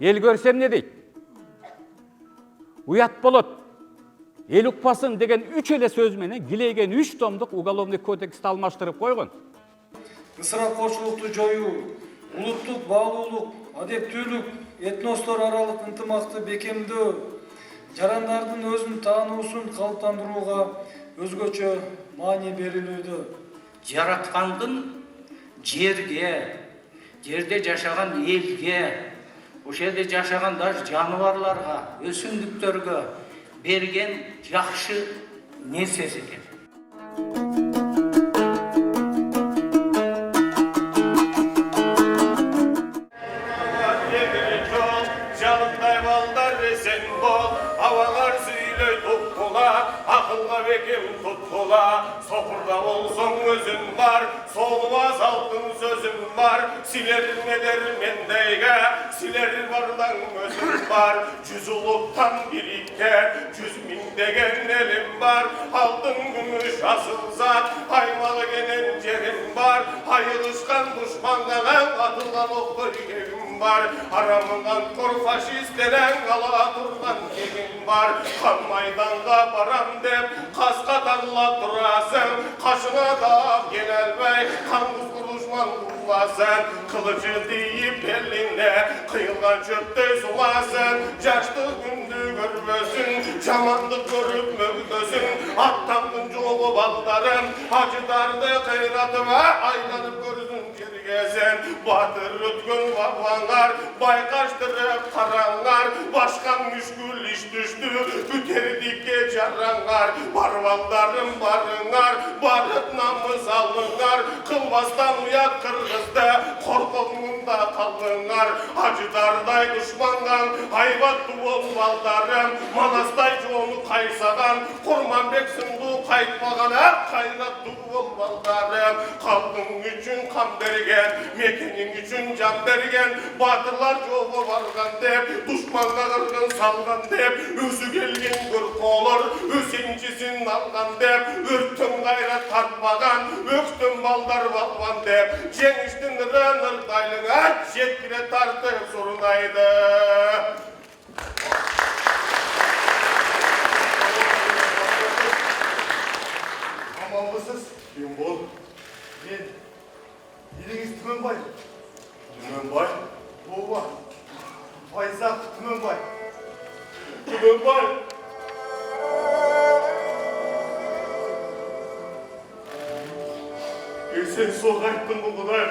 el görsем ne deydi? Uyat bolot. El ukpasın degen 3 ele söz menen gileygen 3 tomduk Уголовный кодексти алмаштырып койгон. Ысырапчылыкты жоюу, улуттук баалуулук, адептүүлүк, этностор аралык ынтымакты бекемдөө, жарандардын өзүн таануусун калыптандырууга өзгөчө маани берилүүдө. Жараткандын жерге, жерде жашаган элге, ошол жерде жашаган даже жаныбарларга, өсүмдүктөргө берген жакшы нерсеси экен. Akılga bekim tutkula, sokurda olsam özün var, solmaz altın sözüm var, silerim eder mendeyge, silerim vardan özüm var, 100 uluktan birikke, 100 bin degen elim var, altın gümüş asıl zat, aymalı gelen cerim var, hayırışkan düşmandan atılan oktur evim var, aramından kor faşist denen kala turdan evim var, kan maydanga baram de Kaska tanla durasın, kaşına da gelelbey, kanlı kuruşman kullasın, kılıcı deyip eline, kıyılgan çöpte sulasın, yaşlı gündü görmösün, çamandık görüp mögdösün, attandın çoğu baldarım, acıdardı kıyratıma, aylanıp görüsün kirgesin, batır ötkün bablanlar, baykaştırıp karanlar, başkan müşkül iş düştü, büterdik jarranlar, barvaldarım barınlar, barıt namız alınlar, kılbastan uyak kırgızda, korkulmunda kalınlar, acıdarday düşmandan, hayvatlı ol baldarım, manastay çoğunu kaysadan, Kurmanbek sunduğu kayıtmagan, kayratlı ol baldarım, kaldın üçün kan bergen, mekenin üçün can bergen, batırlar çoğu vargan dep, düşmanla kırgın salgan dep, özü gelgen gürk olur, Ösencisin algan dep, ürttüm gayret tartmagan, öktüm baldar balvan dep, Ceniştin rınır daylığına, jetkire tartıp sorunaydı. Aman mısınız? Kim bol? Ben, biriniz Tümenbay. Tümenbay? Ova, Fayzak Tümenbay. Tümenbay? Sen soğuk ayttın mı Kuday?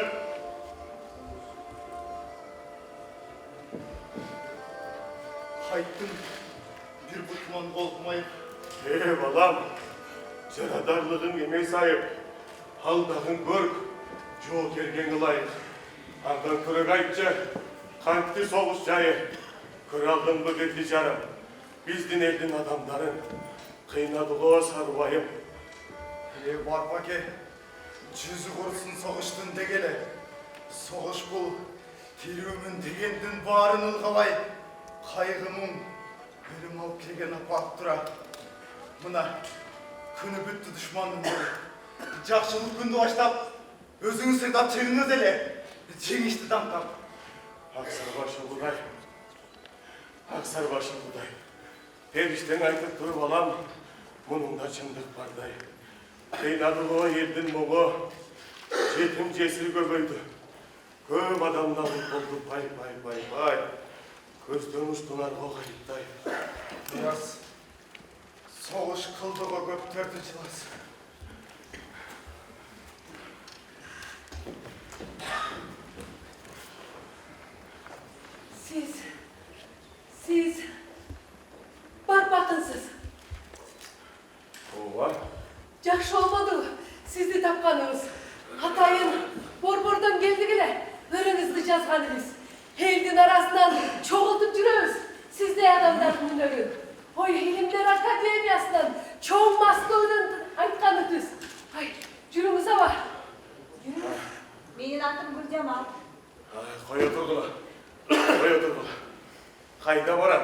Hayttım, bir butman olmayıp. Balam, ceradarlığın emeği sahip, haldağın görk, çoğu kergen ılayık. Andan kırık aytça, kantli soğuz çayı, kıraldın bu dedi jarım. Bizdin eldin adamların, kıynadığı sarbayım. Barbake, cüzü korusun soğuştun degele. Soğuş bu, tirümün degendin barın ılgalay. Kaygımın, ölüm alıp kelgen apak dura. Mına, күні бүтті düşmanım böyle. Жақшылық күнді başlap, özünü sırdap çeğiniz ele. Çeğişti damtam. Aksarbaşı Kuday, Aksarbaşı Kuday. Perişten aytıp dur balam, bunun da çındık barday. Kıynadığı eldin muğu, jetim jesir göböydü. Köp adamdan oldu bay bay bay bay. Көзден ұштылар оғайыптай. Biraz soğuş kıldığı köp törtü çılas. Siz, bakınsız. Ova. Жақшы olmadı sizni tapkanınız. Hatayın borbordan geldigile, örünüzді жазғаныңыз. Elдің arasından çoğultup жүрөбүз. Sizde adamların önü. Oy, Ilimler Akademiyasından çoğun Moskov'dan aytkanıtız. Ay, жүрүңүз аба. Менин атым Гүлжамал. Koya durgula. Koya durgula. Kayda varan.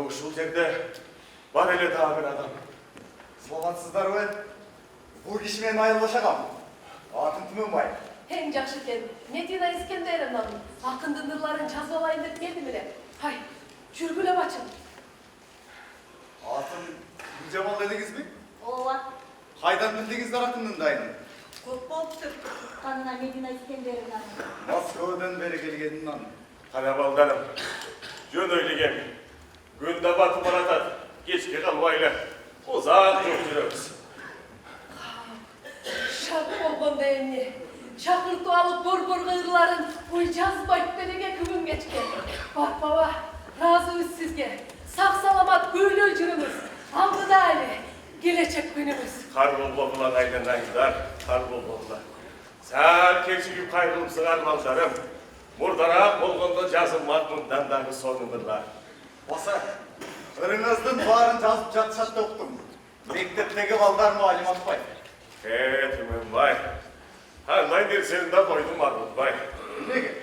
Uşul жерде бар эле дагы bir adam. Salatsızlar ben. Bu kişiмен ayrılışagam. Atın Tümenbay. Hem жақшы екен. Медина Ескендеровнаның ақынды нұрларын жазып алайын alayım deyip geldim bile. Hay, çürgüle bacım. Altın Cemal dediniz mi? Ova, Haydan bildiğiniz hakkında aynı. kop koptuk. Kanına Medine İskender'den. Moskova'dan beri gelgeninden. Karabaldanım. Jön öyle gemi. Günde batı baratat. Geçki kalmayla. Uzak yürüyoruz. Şarkı olgun deyimli. Şakırtı alıp bor kıyırların uyacağız baytmelege kıvım geçken. Bak baba, razıyız sizge. Sağ salamat böyle öcürümüz. Aldı da öyle. Gelecek günümüz. Karbol bobulan aydan gider. Karbol bobulan. Sen keçigip kayrılıpsın armaldarım. Murdarak olganda жазылмақ bundan dahi sonundurlar. Basa, ırınızdan bağırın жазып жатсат okudum. Mektepteki balдар malumat bay. Tümün bay. Handay dersenin de koydum Armut bay. Nege?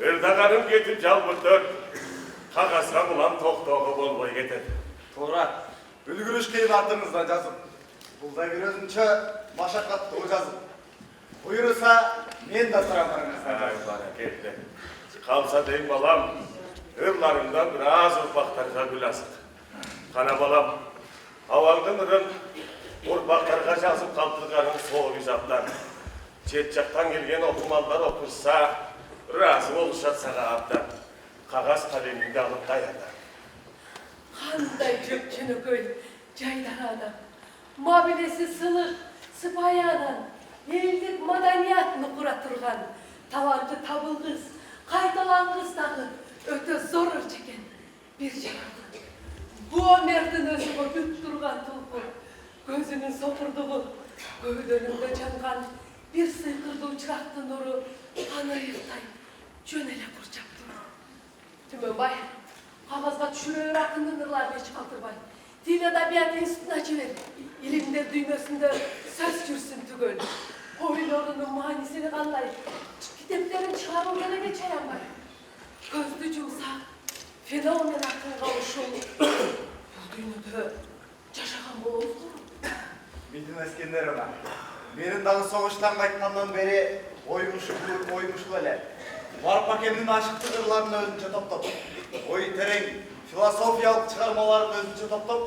Irdakarım getip jalbırtır. Kakasına bulan tok-toku bolboy getir. Toğra, ülgürüş keyin ardınızdan жазып. Bulday bir özünçe maşakkatlı o жазып. Buyurursa men de sıralarınızdan Ay жазып. bereketli. Kalsa deyim balam, ırlarımdan biraz ırpaktarga gül asık. Kana balam, avaldın ırın, ırpaktarga жазып kaltırganın soğuk izaptan. Çetçaktan gelgen okumallar okursa, razı oluşat sağaattan. Kağız kalemini de alıp dayanar. Qanday köpçünü göl, jaydar adam. Mabilesi sılık, sıpayı adam. Eldik madaniyatını kura turgan. Talancı tabılgız, kaytalangız dağı, öte zor çeken bir cevabı. Bu Ömer'den özüme büt durgan tulku, gözünün sopurduğu, gövdönünde cangan bir sıykırdı uçraktı nuru, ana yırtay, jönele kurcap durur. Tümen bay, Kağızga çürüğü rakındırlar beş kaltırbay. Dil edebiyat enstitüsüne açıver. İlimler dünyasında söz kürsün tügöl. Oyunlarının manisini kanlayıp, kitapların çıkarımlarına geçeyen bay. Gözlü cumsak, fenomen akın kavuşum. Bu dünyada yaşayan bu oldu mu? Bildim Eskender ona. Benim dağı soğuştan kaytkandan beri oymuşlu öyle. Varıp hakeminin aşıklıklarını özünce toplap. Oy tereng, filosofiyalık çıkarmalarını özünce toplap.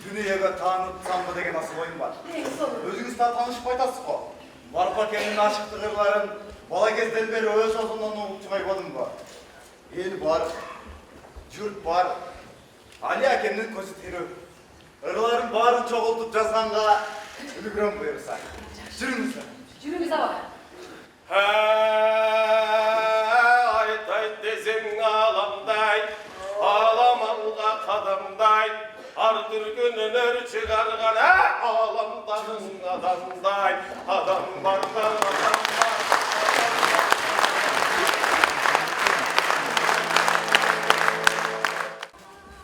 Dünyaya tanıtsam mı degen asıl oyun var. Neyin sonu? Özünüz daha tanışıp aytasız ko. Varıp hakeminin aşıklıkların bala kezden beri öz ozundan uğulçumay bodum bu. El var, jürt var. Ali hakeminin közü terör. Irıların bağırın çoğultup жазғанға үлгірем бұйырса. Жүріңіздер. Yürümüze bak. Ayt ayt dezen alamday, alamalga kadamday, ardır günler çıkargan alamdanın adamday, adam bardan adam var.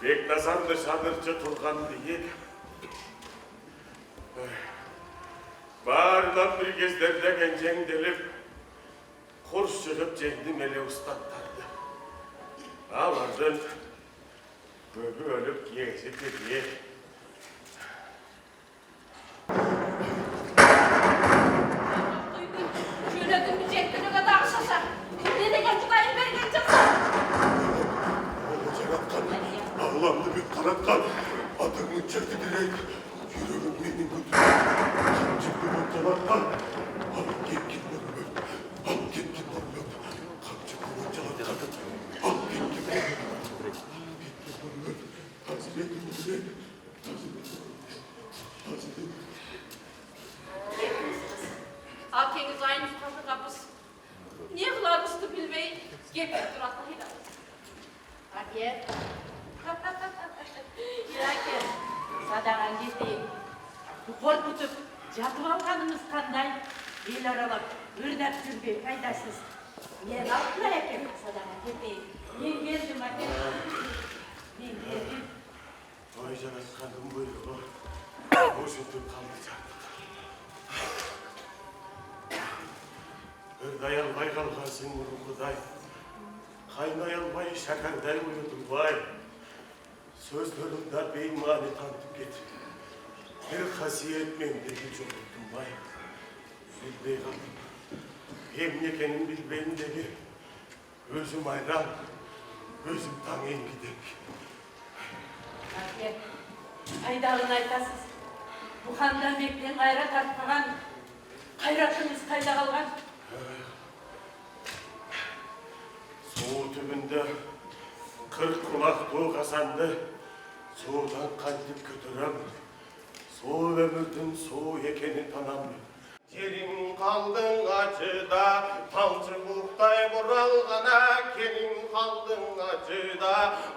Beknazarlı şanırca turgan değil. Bağırdan bir gezlerde gencen delip, kurs çıkıp cendim ele ustatlardı. Ağlardın, böbü ölüp yiyecek diye. Şöyle dümecektin o kadar şaşar. Ne de geçtiklerini beri geçeceksin. Ağlamdı bir karakter, adımı çekti direkt. Yüreğim benim götürdü. Çıktı bu karakter, alıp git bana. Alıp git bana. Çıktı bu karakter, alıp git bana. Akeniz aynı kapı kapısı. Niye kılarmıştı bilmeyi? Getir dur atlayı da. Hadi ye. Yürek sadaran gideyim. Bu korkutup jatıp alganınız kanday. El aralap, ırdap жүрбей пайдасыз. Мен алыпlar eкен sadaran gideyim. Men geldim ake. Men geldim. Ay жаратқаным бұйрығы, осынтып қалды жандық. Ырдай албай қалғансың бұрынғыдай, қайнай албай шәкәрдай ұйытым бай. Сөздерімді бейманы танытып кетіп, бір қасиет мендегі жоғылтым бай. Білбей қалдым, кем екенін білбеймдегі өзім айран, өзім таң еңгіден. Әке, қайдағын айтасыз. Бұханда мектен қайрат артпаған, қайратыңыз қайда қалған? Су түбінде 40 құлақ тоқ қасанды судан қайтып көтерем. Су өмірдің су екенін танам. Жерің қалдың ачыда, тамшы бұқтай бұралғана, келің қалдың ачыда,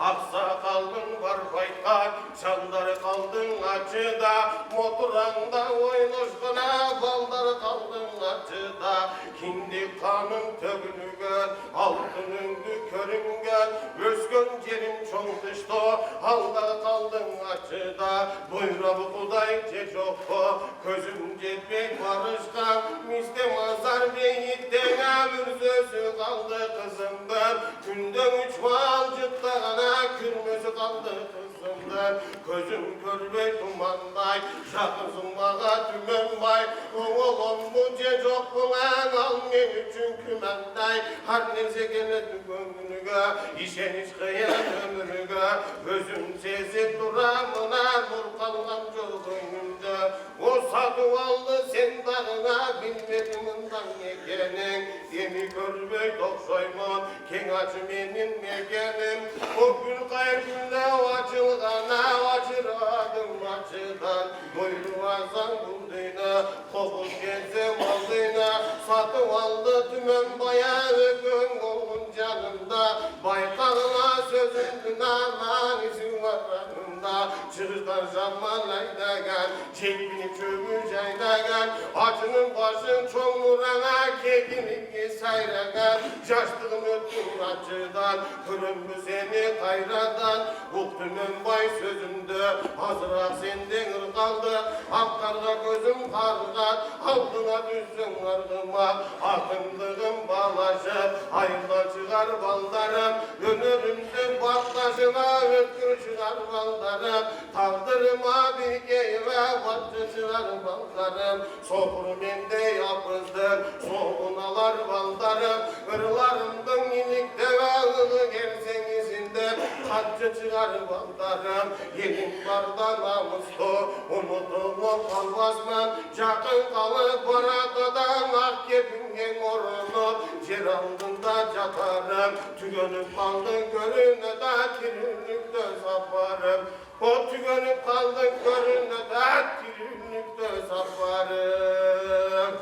ақсақалдың бар байтқан, жандар қалдың ачыда, мотыраңда ойношқана, балдар қалдың ачыда, киндік қаның төгілген, алтыныңды көрінген, өскен жерім чоңдышты, алда қалдың ачыда, бұйрабы құдай же жоқпы, көзім жетпек барыш Мисте мазар бейіттен әмірзөсі қалды қызымдан, күндің үш мал жыттағана күрмесі қалды қызымдан, көзім көрбей тұмандай, жақызымаға түменбай, оңылым мұже жоқ бұлан, ал мен үшін күмәндай, har nerse geledi gönlüge, işeniş kıyan ömrüge, özüm sezip duramına, nur kalgan çok önümde, o satıp aldı sen dağına, bilmedim ondan ekenin, seni görmey doksoyman, keng açı benim mekenim, o gül kayır günde açılgana, açıradım açıdan, doyurmazsan bulduyna, kokuz gelsem aldıyna, satıp aldı tümen bayağı gün olgun canımda, baykağına sözündün aman izin var ranımda, çığırdan zamanlayda gel, çekbini çömücayda gel, acının başın çoğurana, kekinlik sayra gel, yaştığım öttüm acıdan, kırımbı seni kayradan, uktümün bay sözünde, hazıra senden ırkaldı, aktarga gözüm kargat, altına düşsün ardıma, akındığım balaşıp, ayırdan çıkar baldarım, önürümdün baktaşına, ötkür çıkar baldarım, taldırıma bir keyve, vatçı çıkar baldarım, sokur bende yapızdır, soğunalar baldarım, ırlarımdın ilikte ve ılı gelsen izinde, kaççı çıkar baldarım, yedim barda namuslu, unutulup kalmazman, yakın kalıp baradadan ak kepingen orunu, yer altında catarım, tügönüp kaldın görüne de tülünlükte saparım, o tügönüp kaldın görüne de tülünlükte saparım.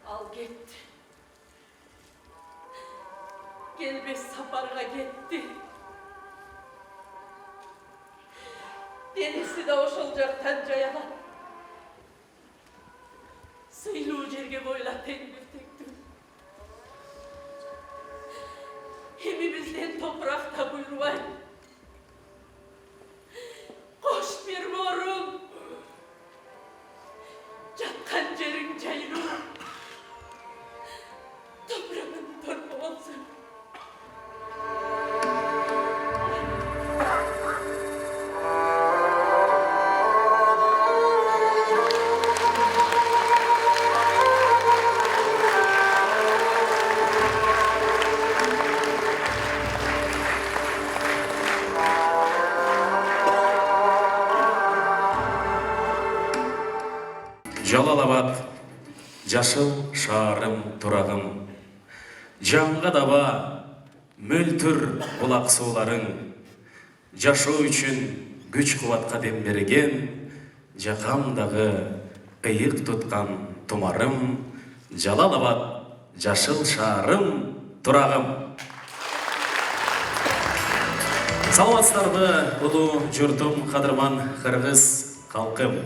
Al gitti. Gelmez saparga gitti. Denizli de oşulacak tancayalar. Sıylı cerge boyla tengir tektim. Hemimizden toprakta buyurvay. Koş bir morun. Çatkan cerin cayru. Toprağın torba olsun. Жалал-Абад, жашыл шаарым турагым, жанга даба мөлтүр булак сууларың, жашоо үчүн күч кубатка дем берген, жакамдагы ыйык туткан тумарым, Жалал-Абад, жашыл шаарым турагым. Саламатсыздарбы, улуу журтум, кадырман кыргыз калкым.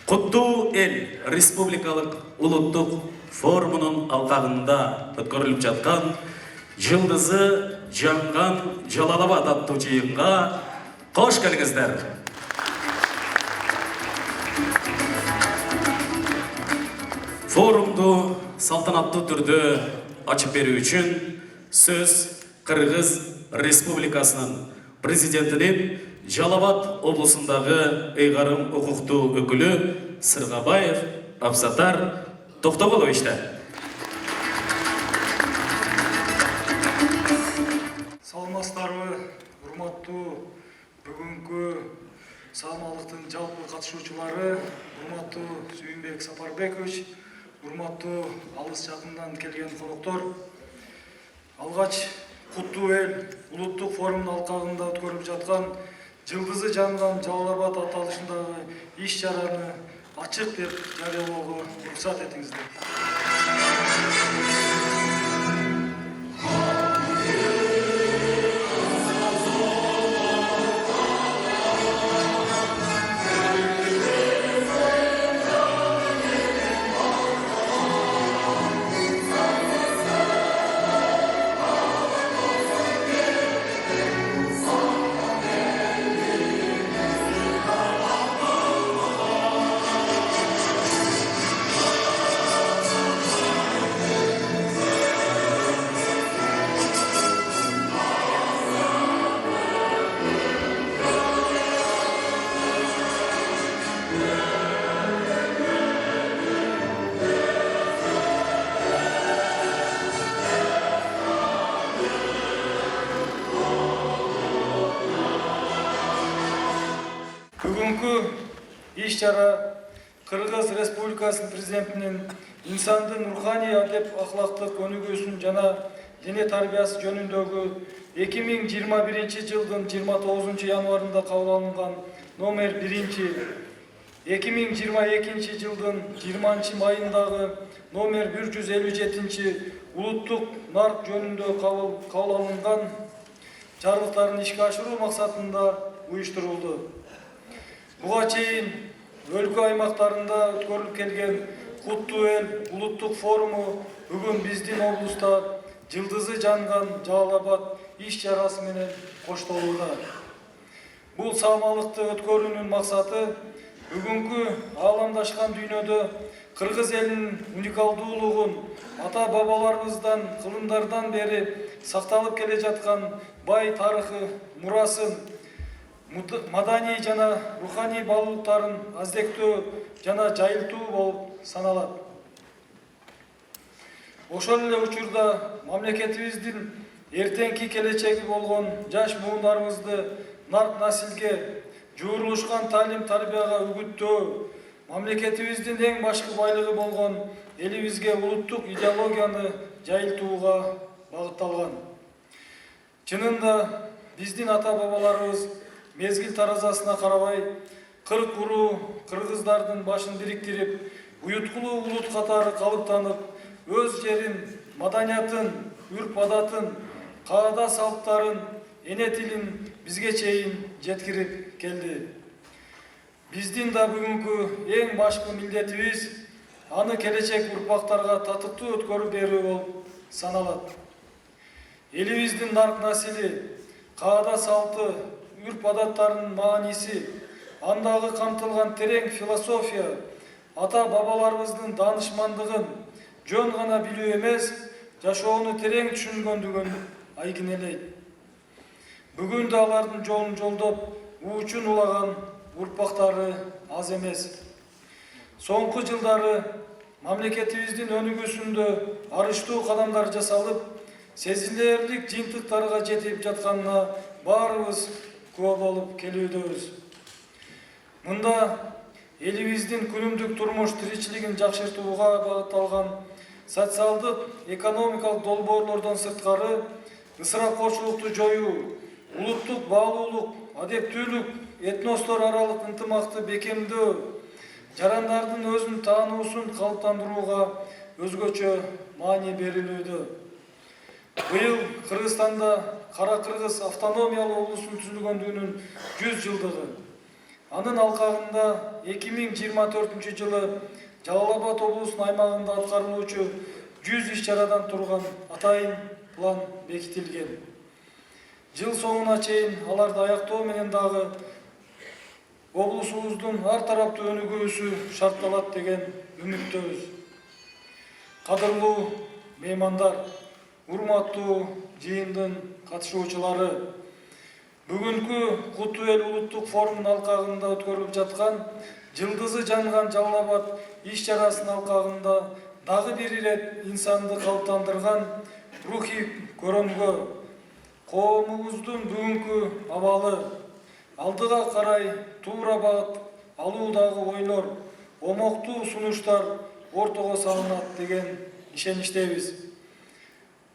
Құтту эл республикалық улуттук форумунун алкагында өткөрүлүп жаткан жылдызы жанган Жалал-Абад аттуу жыйынга кош келиңиздер. Форумду салтанаттуу түрдө ачып берүү үчүн сөз Кыргыз Республикасынын президентинин Жалал-Абад облусундагы ыйгарым укуктуу өкүлү Сыргабаев Абсатар Токтоголовичте. Саламатсыздарбы, урматтуу бүгүнкү саамалыктын жалпы катышуучулары, урматтуу Сүйүнбек Сапарбекович, урматтуу алыс жакындан келген коноктор, алгач Куттуу эл улуттук форумдун алкагында өткөрүлүп жаткан жылдызы жанган Жалал Абад аталышындагы иш-чараны ачык деп жарыялоого уруксат этиңиздер. Бүгүнкү иш-чара Кыргыз Республикасынын президентинин инсандын руханий адеп ахлактык өнүгүүсүн жана дене тарбиясы жөнүндөгү 2021 жылдын 29 январында кабыл алынган номер 1, 2022 жылдын 20 майындагы номер 157 улуттук нарк жөнүндө кабыл алынган жарлыктарын ишке ашыруу максатында уюштурулду. Буга чейин өлкө аймактарында өткөрүлүп келген Куттуу эл улуттук форуму бүгүн биздин облуста жылдызы жанган Жалал Абад иш-чарасы менен коштолууда. Бул саамалыкты өткөрүүнүн максаты бүгүнкү ааламдашкан дүйнөдө кыргыз элинин уникалдуулугун, ата бабаларыбыздан кылымдардан бери сакталып келе жаткан бай тарыхы мурасын, маданий жана руханий баалуулуктарын аздектөө жана жайылтуу болуп саналат. Ошол эле учурда мамлекетибиздин эртеңки келечеги болгон жаш буундарыбызды нарк насилге, жуурулушкан таалим тарбияга үгүттөө, мамлекетибиздин эң башкы байлыгы болгон элибизге улуттук идеологияны жайылтууга багытталган. Чынында биздин ата бабаларыбыз мезгил таразасына карабай 40 уруу кыргыздардын башын бириктирип, уюткулуу улут катары калыптанып, өз жерин, маданиятын, үрп-адатын, каада салттарын, эне тилин бизге чейин жеткирип келди. Биздин да бүгүнкү эң башкы милдетибиз аны келечек урпактарга татыктуу өткөрүп берүү болуп саналат. Элибиздин нарк насили, каада салты, үрп-адаттарынын мааниси, андагы камтылган терең философия, ата бабаларыбыздын данышмандыгын жөн гана билүү эмес, жашоону терең түшүнгөндүгүн айгинелейт. Бүгүн да алардын жолун жолдоп, уучун улаган урпактары аз эмес. Соңку жылдары мамлекетибиздин өнүгүүсүндө арыштуу кадамдар жасалып, сезилерлик жыйынтыктарга жетип жатканына баарыбыз күбө болуп келүүдөбүз. Мында элибиздин күнүмдүк турмуш тиричилигин жакшыртууга багытталган социалдык, экономикалык долбоорлордон сырткары ысырапкорчулукту жоюу, улуттук баалуулук, адептүүлүк, этностор аралык ынтымакты бекемдөө, жарандардын өзүн таануусун калыптандырууга өзгөчө маани берилүүдө. Быйыл Кыргызстанда Кара Кыргыз автономиялуу облусунун түзүлгөндүгүнүн 100 жылдыгы. Анын алкагында 2024 жылы Жалал Абад облусунун аймагында аткарылуучу 100 иш-чарадан турган атайын план бекитилген. Жыл соңуна чейин аларды аяктоо менен дагы облусубуздун ар тараптуу өнүгүүсү шартталат деген үмүттөбүз. Кадырлуу меймандар, урматтуу жыйындын катышуучулары, бүгүнкү Куттуу эл улуттук форумунун алкагында өткөрүлүп жаткан жылдызы жанган Жалал Абад иш-чарасынын алкагында дагы бир ирет инсанды калыптандырган рухий көрөнгө, коомубуздун бүгүнкү абалы алдыга карай туура багыт алуудагы ойлор, омоктуу сунуштар ортого салынат деген ишеничтебиз.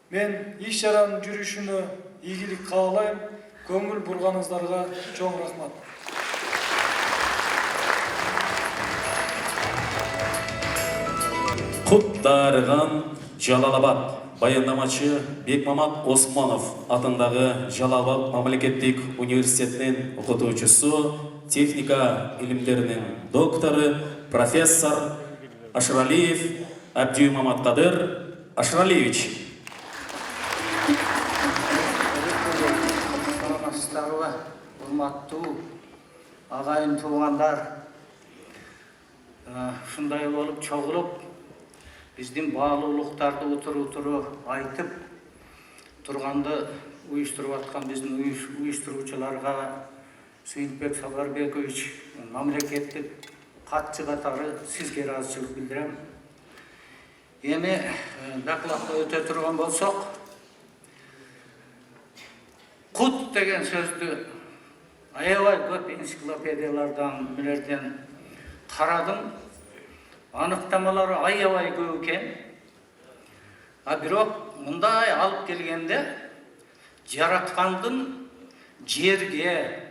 Мен иш чаранын жүрүшүнө ийгилик каалайм. Көңүл бурганыңыздарга чоң рахмат. Кут дарыган Жалалабад баяндамачы Бекмамат Османов атындагы Жалалабад мамлекеттик университетинин окутуучусу, техника илимдеринин доктору, профессор Ашралиев Абдий Маматкадыр Ашралиевич. Саламатсыздарбы, урматтуу агайын туугандар. Ушундай болуп чогулуп, биздин баалуулуктарды утуру айтып турганды уюштуруп аткан биздин уюштуруучуларга Сүйүнбек Сапарбекович, мамлекеттик катчы катары сизге ыраазычылык билдирем. Эми докладка өтө турган болсок, кут деген сөздү аябай көп энциклопедиялардан билерден карадым. Анықтамалары аябай көп экен. Бирок мындай алып келгенде жараткандын жерге,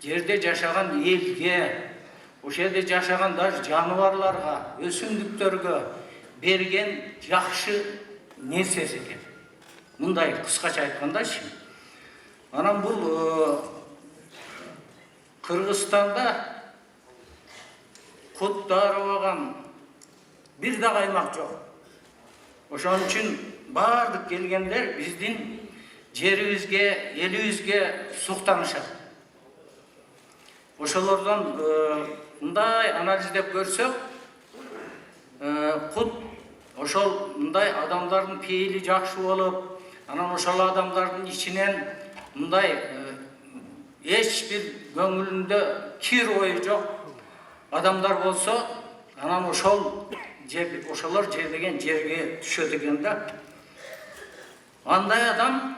жерде жашаган элге, ошол жерде жашаган даже жаныбарларга, өсүмдүктөргө берген жакшы нерсеси экен. Мындай кыскача айткандачы. Анан бул Кыргызстанда кут дарыбаган бир да аймак жок. Ошон үчүн бардык келгендер биздин жерибизге, элибизге суктанышат. Ошолордон мындай анализдеп көрсөк, кут ошол мындай адамдардын пейили жакшы болуп, анан ошол адамдардын ичинен мындай эч бир көңүлүндө кир ою жок адамдар болсо, анан ошолор жер деген жерге түшөт экен да. Андай адам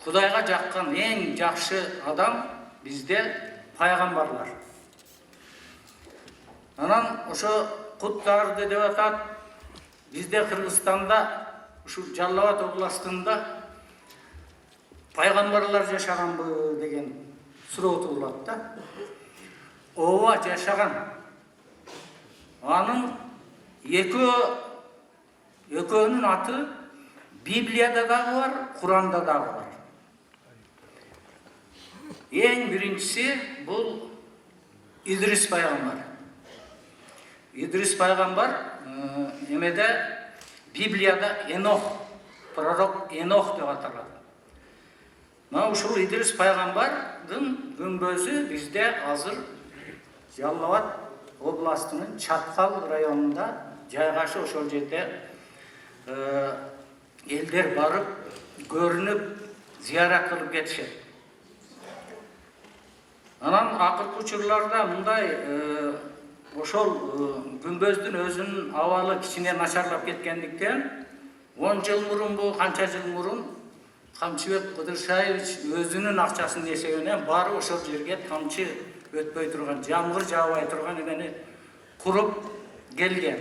Кудайга жаккан эң жакшы адам бизде пайгамбарлар. Анан ошо куттарды деп атат. Бизде Кыргызстанда, ушул Жалал-Абад областында пайгамбарлар жашаганбы деген суроо туулат да. Ооба, жашаган. Анын экөөнүн аты Библияда дагы бар, Куранда дагы бар. Эң биринчиси бул Идрис пайгамбар. Идрис пайгамбар эмеде Библияда Энох, пророк Энох деп аталат. Мына ушул Идрис пайгамбардын күмбөзү бизде азыр Жалал-Абад областынын Чаткал районунда жайгашып, ошол жерде элдер барып, көрүнүп, зыярат кылып кетишет. Анан акыркы учурларда мындай ошол күмбөздүн өзүнүн абалы кичине начарлап кеткендиктен 10 жыл мурунбу, канча жыл мурун Камчыбек Кыдыршаевич өзүнүн акчасынын эсебинен барып ошол жерге тамчы өтпөй турган, жамгыр жаабай турган эмени куруп келген.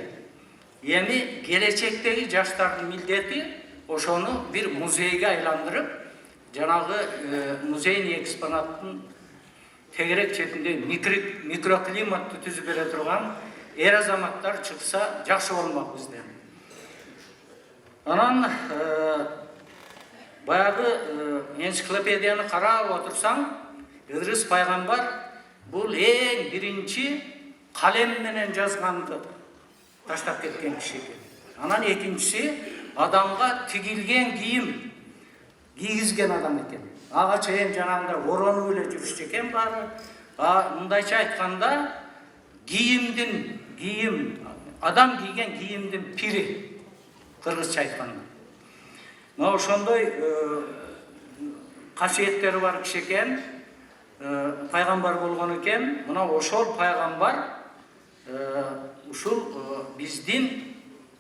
Эми келечектеги жаштардын милдети ошону бир музейге айландырып, жанагы музейный экспонаттын тегерек четинде микроклиматты түзүп бере турган эр азаматтар чыкса жакшы болмок бизде. Анан баягы энциклопедияны карап отурсаң, Идрис пайгамбар бул эң биринчи калем менен жазганды таштап кеткен киши экен. Анан экинчиси адамга тигилген кийим кийгизген адам экен. Ага чейин жанагындай оронуп эле жүрүшчү экен баары. Мындайча айтканда, адам кийген кийимдин пири, кыргызча айтканда. Мына ошондой касиеттери бар киши экен, пайгамбар болгон экен. Мына ошол пайгамбар ушул биздин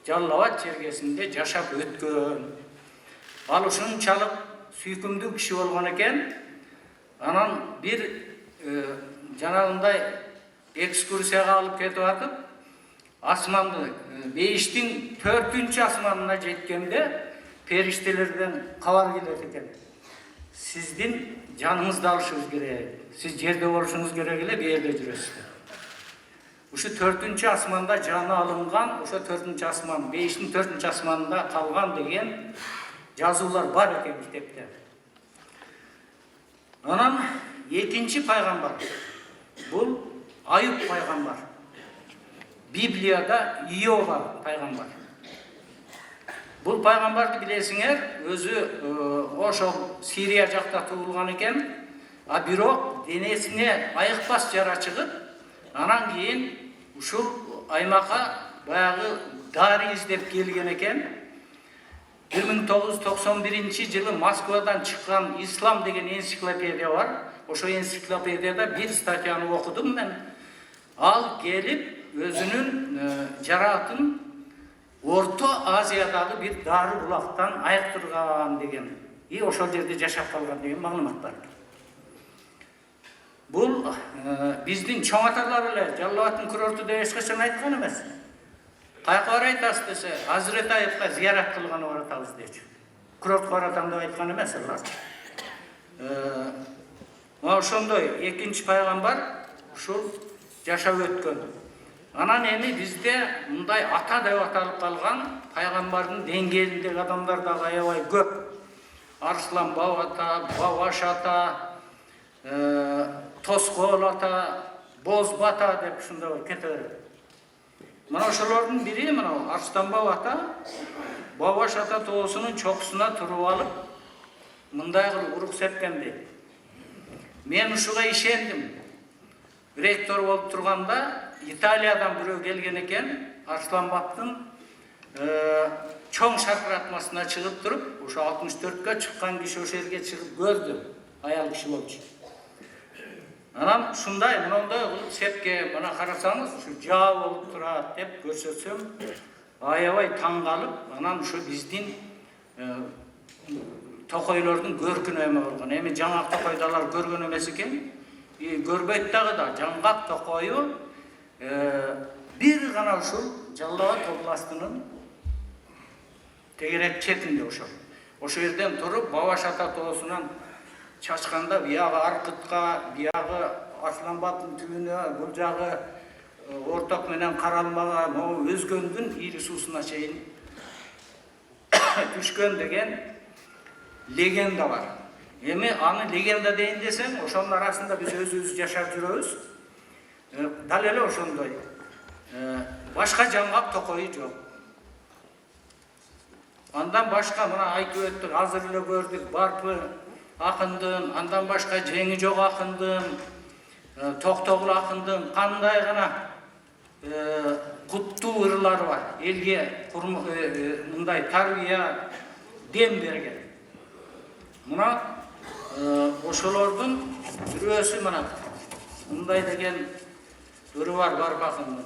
Жалал-Абад жергесинде жашап өткөн. Ал ушунчалык сүйкүмдүү киши болгон экен. Анан бир жанагындай экскурсияга алып кетип атып, асманды, бейиштин 4-чү асманына жеткенде периштелерден кабар келет экен. Сиздин жаныңызды алышыңыз керек. Сиз жерде болушуңуз керек эле, бээрде жүрөсүздөр. Ушу 4-чү асманда жаны алынган, ошо 4-чү асман, бейиштин 4-чү асманында калган деген жазуулар бар экен китепте. Анан экинчи пайгамбар. Бул Аюп пайгамбар. Библияда Иова пайгамбар. Бул пайгамбарды билесиңер, өзү ошол Сирия жакта туулган экен, а бирок денесине айыкпас жара чыгып, анан кийин ушул аймакка баягы дары издеп келген экен. 1991-жылы Москвадан чыккан Ислам деген энциклопедия бар. Ошо энциклопедияда бир статьяны окудум мен. Ал келип өзүнүн жараатын Орто Азиядагы бир дары булактан айыктырган деген, ошол жерде жашап калган деген маалымат бар. Бул биздин чоң аталар эле Жалал-Абадтын курорту деп эч качан айткан эмес. Каяка барайтасыз десе, Азирет Аюпка зиярат кылганы баратабыз дечү. Курортко баратам деп айткан эмес алар. Ошондой экинчи пайгамбар ушул жашап өткөн. Анан эми бизде мындай ата деп аталып калган пайгамбардын деңгээлиндеги адамдар да аябай көп. Арслан ата, Бабаш ата, Тоскоол ата, Бозбата деп ушундай кете берет. Мына ошолордун бири мына Арслан ата, Бабаш ата тоосунун чокусуна туруп алып, мындай кылып урук сепкенди. Мен ушуга ишендим. Ректор болуп турганда Италиядан бирөө келген экен, Арсланбаттын чоң шаркыратмасына чыгып туруп, ошо 64кө чыккан киши ошо жерге чыгып көрдү, аял киши болчу. Анан ушундай мындай кылып сепке мына карасаңыз, ушу жаа болуп турат деп көрсөтсөм, аябай таң калып, анан ошо биздин токойлордун көркүнө эме болгон. Эми жаңак токойдалар көргөн эмес экен. Көрбөйт дагы да жаңгак токою бир гана ушул Жалал-Абад областынын тегерек четинде ошо. Ошо жерден туруп Бабаш ата тоосунан чачканда биягы Аркытка, биягы Арсланбаттын түбүнө, бул жагы Орток менен Каралмага, могу Өзгөндүн ири суусуна чейин түшкөн деген легенда бар. Эми аны легенда дейин десем, ошонун арасында биз өзүбүз жашап жүрөбүз. Дал эле ошондой. Башка жаңгак токою жок. Андан башка мына айтып өттүк, азыр эле көрдүк Барпы акындын, андан башка Жеңи жок акындын, Токтогул акындын кандай гана куттуу ырлары бар. Элге мындай тарбия дем берген. Мына ошолордун бирөөсү мына мындай деген ыры бар Барпы акындын.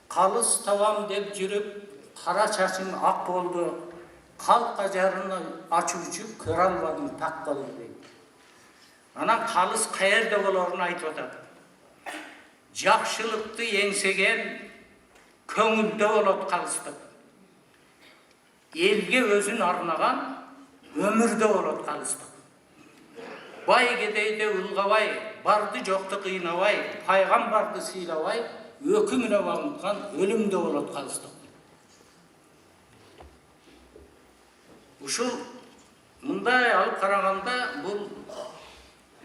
Калыс табам деп жүрүп, кара чачың ак болду, калк ажарыны ачуучу көрө албадым так болду дейт. Анан калыс каерде болорун айтып атат. Жакшылыкты эңсеген көңүлдө болот калыстык. Элге өзүн арнаган өмүрдө болот калыстык. Бай кедейде ылгабай, барды жокту кыйнабай, пайгамбарды сыйлабай, өкүмүнө багынткан өлүмдө болот калыстык. Ушул мындай алып караганда бул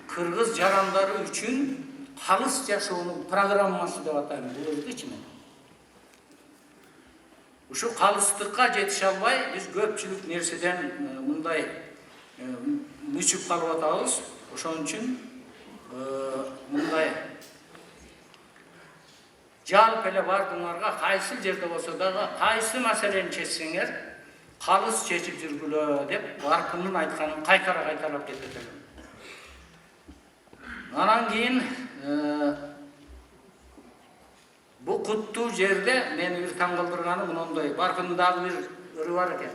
кыргыз жарандары үчүн калыс жашоонун программасы деп атайм булурдучу мен. Ушу калыстыкка жетише албай, биз көпчүлүк нерседен мындай мүчүп калып атабыз. Ошон үчүн мындай жалп эле бардыңарга кайсы жерде болсо дагы кайсы маселени чечсеңер калыс чечип жүргүлө деп Барпынын айтканын кайталап кетет элем. Анан кийин бул куттуу жерде мени бир таң калтырганы мындай Барпынын дагы бир ыры бар экен.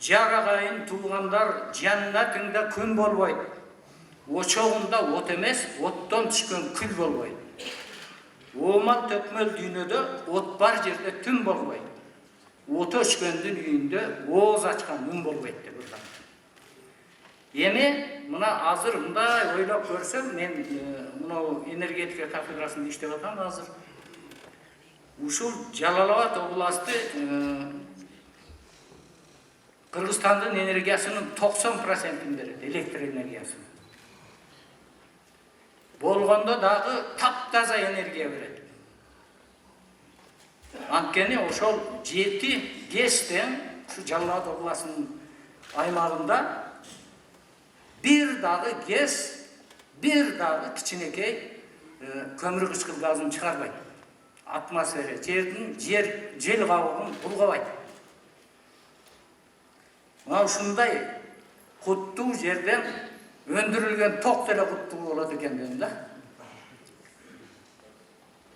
жар агайын туугандар жаннатыңда күн болбойт. Очогунда от эмес, оттон түшкөн күл болбойт. Омал төкмөл дүйнөдө от бар жерде түн болбойт. От өчкөндүн үйүндө ооз ачкан үн болбойт деп ырган. Эми мына азыр мындай ойлоп көрсөм, мен мына энергетика кафедрасында иштеп атам азыр. Ушул Жалал-Абад областы Кыргызстандын энергиясынын 90% берет, электр энергиясын. Болгондо дагы таптаза энергия берет. Анткени ошол 7 ГЭСтен ушу Жалал-Абад областынын аймагында бир дагы ГЭС, бир дагы кичинекей көмүр кычкыл газын чыгарбайт. Атмосфера, жел кабыгын булгабайт. Мына ушундай куттуу жерден өндүрүлгөн ток деле куттуу болот экен да.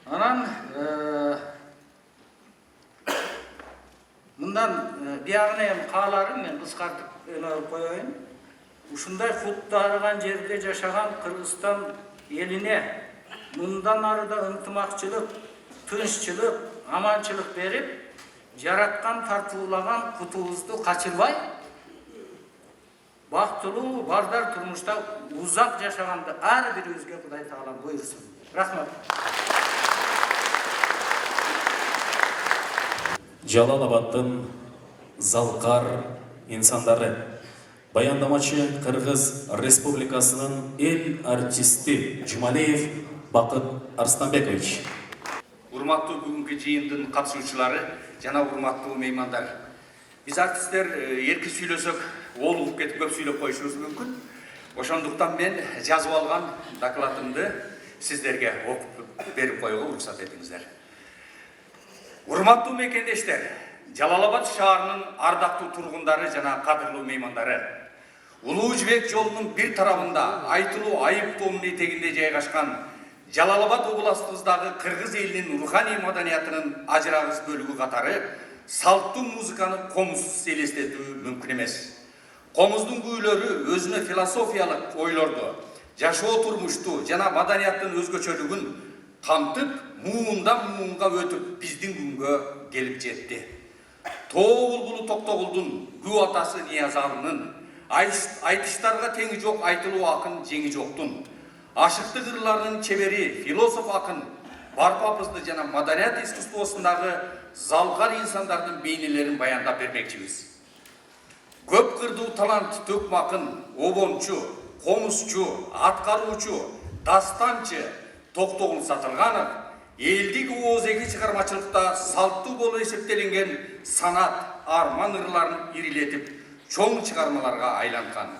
Анан мындан биягына эми кааларым мен кыскартып алып коеюн. Ушундай куттуу арыган жерде жашаган Кыргызстан элине мындан арыда ынтымакчылык, тынччылык, аманчылык берип, жараткан тартуулаган кутубузду качырбай, бактылуу бардар турмушта узак жашаганды ар бирибизге Кудай Таала буйрсун. Рахмат. Жалал-Абадтын залкар инсандары. Баяндамачы Кыргыз Республикасынын эл артисти Жумалиев Бакыт Арстанбекович. Урматтуу бүгүнкү жыйындын катышуучулары жана урматтуу меймандар. Биз артисттер эрки сүйлөсөк, олугуп кетип көп сүйлөп коюшубуз мүмкүн. Ошондуктан мен жазып алган докладымды сиздерге окуп берип коюуга уруксат этиңиздер. Урматтуу мекендештер, Жалал-Абад шаарынын ардактуу тургундары жана кадырлуу меймандары. Улуу Жибек жолунун бир тарабында айтылуу айып тоонун этегинде жайгашкан Жалал-Абад областыбыздагы кыргыз элинин руханий маданиятынын ажырагыс бөлүгү катары салттуу музыканы комузсуз элестетүү мүмкүн эмес. Комуздун күүлөрү өзүнө философиялык ойлорду, жашоо турмушту жана маданияттын өзгөчөлүгүн камтып, муундан муунга өтүп биздин күнгө келип жетти. Тоо булбулу Токтогулдун, Кү атасы Ниязалынын, айтыштарга теңи жок айтылуу акын Жеңи жоктун, ашыкты кырларынын чебери философ акын Барпапызды жана маданият искусствосундагы залкар инсандардын бейнелерин баяндап бермекчибиз. Көп кырдуу талант төкмө акын, обончу, комузчу, аткаруучу, дастанчы Токтогул Сатылганов элдик ооз-эки чыгармачылыкта салттуу болуп эсептелинген санат, арман ырларын ирилетип, чоң чыгармаларга айланткан.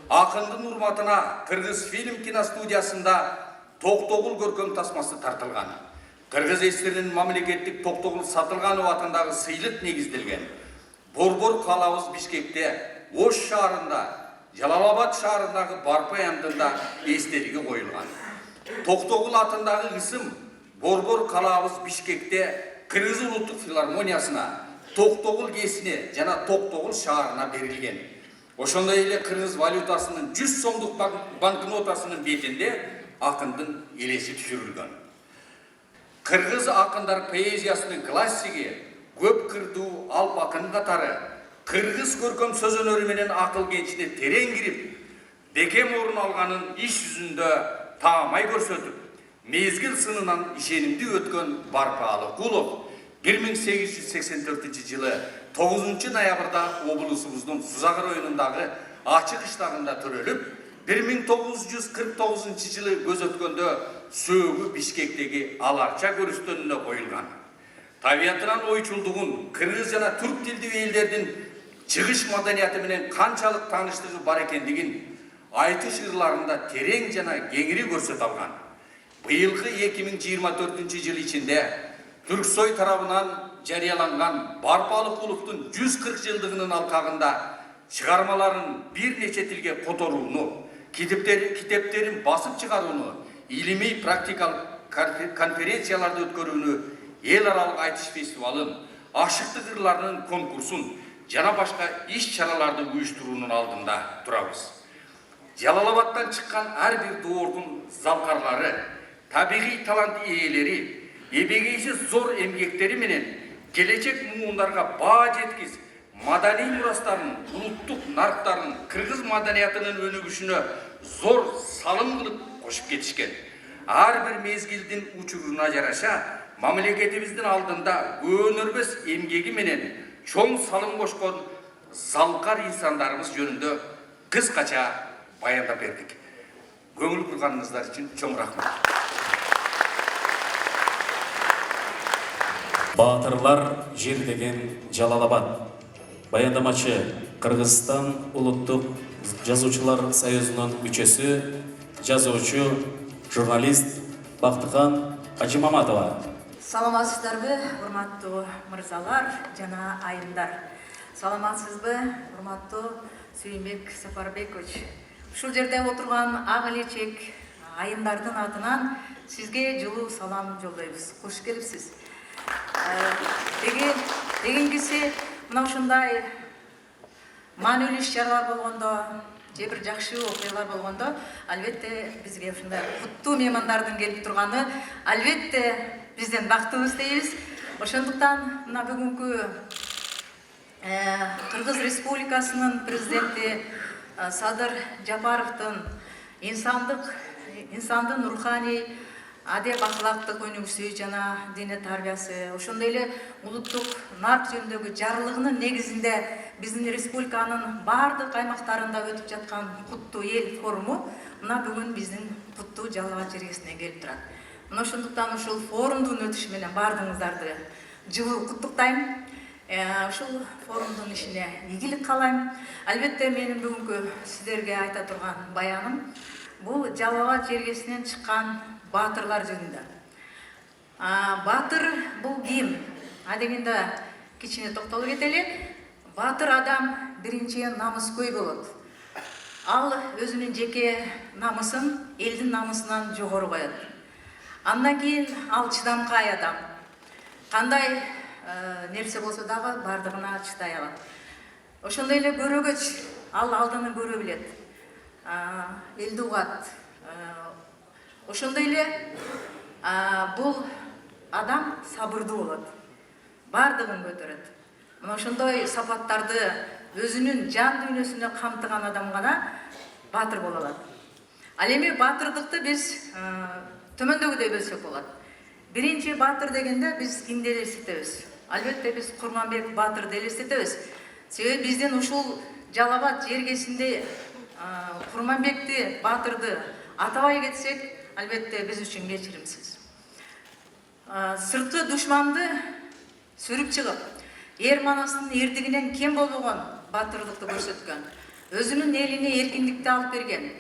Акындын урматына Кыргыз фильм киностудиясында Токтогул көркөм тасмасы тартылган. Кыргыз эстеринин мамлекеттик Токтогул Сатылганов атындагы сыйлык негизделген. Борбор калабыз Бишкекте, Ош шаарында, Жалал-Абад шаарындагы Барпа янтында эстелиги коюлган. Токтогул атындагы ысым Борбор калабыз Бишкекте Кыргыз улуттук филармониясына, Токтогул кесине жана Токтогул шаарына берилген. Ошондой эле кыргыз валютасынын 100 сомдук банкнотасынын бетинде акындын элеси түшүрүлгөн. Кыргыз акындар поэзиясынын классиги, көп кырдуу алп акын катары кыргыз көркөм сөз өнөрү менен акыл кенчине терең кирип, бекем орун алганын иш жүзүндө таамай көрсөтүп, мезгил сынынан ишенимди өткөн Барпа Алыкулов 1884 жылы 9 ноябрда облусубуздун Сузак районундагы Ачык кыштагында төрөлүп, 1949 жылы көз өткөндө сөөгү Бишкектеги Аларча көрүстөнүнө коюлган. Табиятынан ойчулдугун, кыргыз жана түрк тилдүү элдердин чыгыш маданияты менен канчалык тааныштыгы бар экендигин айтыш ырларында терең жана кеңири көрсөтө алган. Быйылкы 2024 жыл ичинде Түрксой тарабынан жарыяланган Барпа Алыкуловдун 140 жылдыгынын алкагында чыгармаларын бир нече тилге которууну, китептерин басып чыгарууну, илимий практикалык конференцияларды өткөрүүнү, эл аралык айтыш фестивалын, ашыктык ырларынын конкурсун жана башка иш-чараларды уюштуруунун алдында турабыз. Жалалабадтан чыккан ар бир доордун залкарлары, табигый талант ээлери, эбегейсиз зор эмгектери менен келечек муундарга баа жеткиз, маданий мурастарын, улуттук нарктарын, кыргыз маданиятынын өнүгүшүнө зор салым кылып кошуп кетишкен. Ар бир мезгилдин учуруна жараша мамлекетибиздин алдында көөнөрбөс эмгеги менен чоң салым кошкон залкар инсандарыбыз жөнүндө кыскача баяндап бердик. Көңүл бурганыңыздар үчүн чоң рахмат. Батырлар жерлеген Жалалабад. Баяндамачы Кыргызстан улуттук жазуучулар союзунун мүчөсү, жазуучу, журналист Бактыкан Ажимаматова. Саламатсыздарбы, урматтуу мырзалар жана айымдар. Саламатсызбы, урматтуу Сүйүнбек Сапарбекович. Ушул жерде отурган ак элечек айымдардын атынан сизге жылуу салам жолдойбуз. Кош келипсиз. Дегенгиси мына ушундай маанилүү иш-чаралар болгондо, же бир жакшы окуялар болгондо, албетте бизге ушундай куттуу меймандардын келип турганы албетте бизден бактыбыз дейбиз. Ошондуктан мына бүгүнкү Кыргыз Республикасынын президенти Садыр Жапаровдун инсандын руханий адеп акылактык өнүгүүсү жана дине тарбиясы, ошондой эле улуттук нарк жөнүндөгү жарлыгынын негизинде биздин республиканын баардык аймактарында өтүп жаткан куттуу эл форуму мына бүгүн биздин куттуу Жалал-Абад жергесине келип турат. Мына ошондуктан ушул форумдун өтүшү менен баардыгыңыздарды жылуу куттуктайм. Ушул форумдун ишине ийгилик каалайм. Албетте менин бүгүнкү сиздерге айта турган баяным бул Жалал-Абад жергесинен чыккан батырлар жөнүндө. Батыр бул ким? Дегенде кичине токтолуп кетели. Батыр адам биринчи намыскөй болот. Ал өзүнүн жеке намысын элдин намысынан жогору коет. Андан кийин ал чыдамкай адам. Кандай нерсе болсо дагы бардыгына чыдай алат. Ошондой эле көрөгөч, ал алдыны көрө билет. Элди угат. Ошондой эле бул адам сабырдуу болот. Бардыгын көтөрөт. Мына ошондой сапаттарды өзүнүн жан дүйнөсүнө камтыган адам гана батыр боло алат. Ал эми батырдыкты биз төмөндөгүдөй бөлсөк болот. Биринчи батыр дегенде биз кимди элестетебиз? Албетте биз Курманбек батырды элестетебиз. Себеби биздин ушул Жалал-Абад жергесинде Курманбекти батырды атабай кетсек, албетте биз үчүн кечиримсиз. Сырткы душманды сүрүп чыгып, эр манастын эрдигинен кем болбогон батырдыкты көрсөткөн, өзүнүн элине эркиндикти алып берген.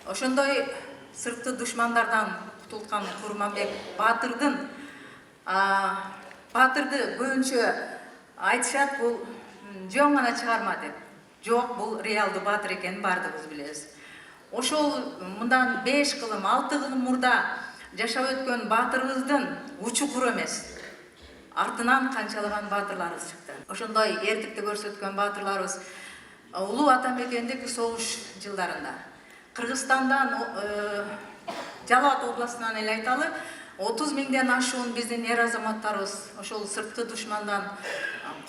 Ошондой сырткы душмандардан кутулткан Курманбек батырды көбүнчө айтышат, бул жөн гана чыгарма деп. Жок, бул реалдуу батыр экенин баардыгыбыз билебиз. Ошол мындан 5 кылым, 6 кылым мурда жашап өткөн батырыбыздын учу куру эмес. Артынан канчалаган батырларыбыз чыкты. Ошондой эрдикти көрсөткөн батырларыбыз Улуу Атамекендик согуш жылдарында Кыргызстандан Жалал-Абад областынан эле айталы 30 миңден ашуун биздин эр азаматтарыбыз ошол сырткы душмандан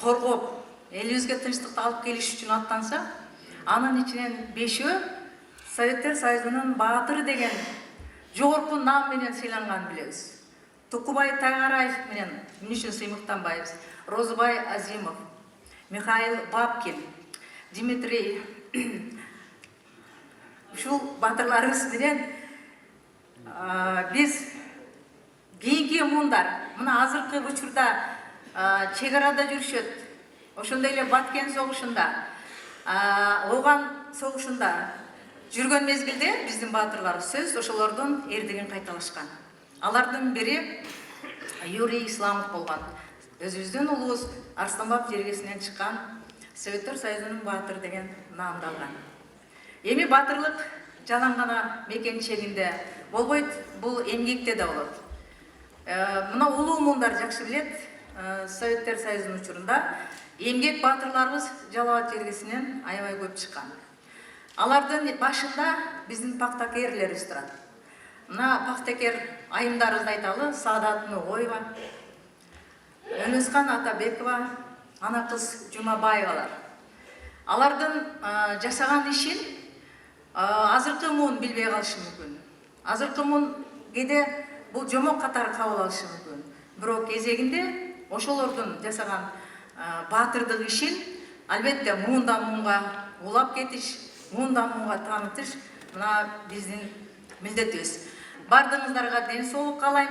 коргоп, элибизге тынчтыкты алып келиш үчүн аттанса, анын ичинен 5-өө Советтер Союзунун баатыры деген жогорку нам менен сыйланган билебиз. Тукубай Тайгараев менен эмне үчүн сыймыктанбайбыз? Розубай Азимов, Михаил Бабкин, Дмитрий ушул батырларыбыз менен биз кийинки муундар мына азыркы учурда чек арада жүрүшөт. Ошондой эле Баткен согушунда, Оган согушунда жүргөн мезгилде биздин батырлар сөз ошолордун эрдигин кайталашкан. Алардын бири Юрий Исламов болгон. Өзүбүздүн улубуз Арстанбаб жергесинен чыккан Советтер Союзунун баатыры деген наамды алган. Эми батырлык жалаң гана мекенчегинде болбойт, бул эмгекте да болот. Мына улуу муундар жакшы билет. Советтер Союзунун учурунда эмгек баатырларыбыз Жалал Абад жергесинен аябай көп чыккан. Алардын башында биздин пактакерлерибиз турат. Мына пактакер айымдарыбызды айталы: Саадат Нугоева, Өнөзкан Атабекова, ана кыз Жумабаевалар. Алардын жасаган ишин азыркы муун билбей калышы мүмкүн. Азыркы муун кээде бул жомок катары кабыл алышы мүмкүн. Бирок кезегинде ошолордун жасаган баатырдык ишин албетте муундан муунга улап кетиш, муундан муунга таанытыш мына биздин милдетибиз. Бардыгыңыздарга ден соолук каалайм.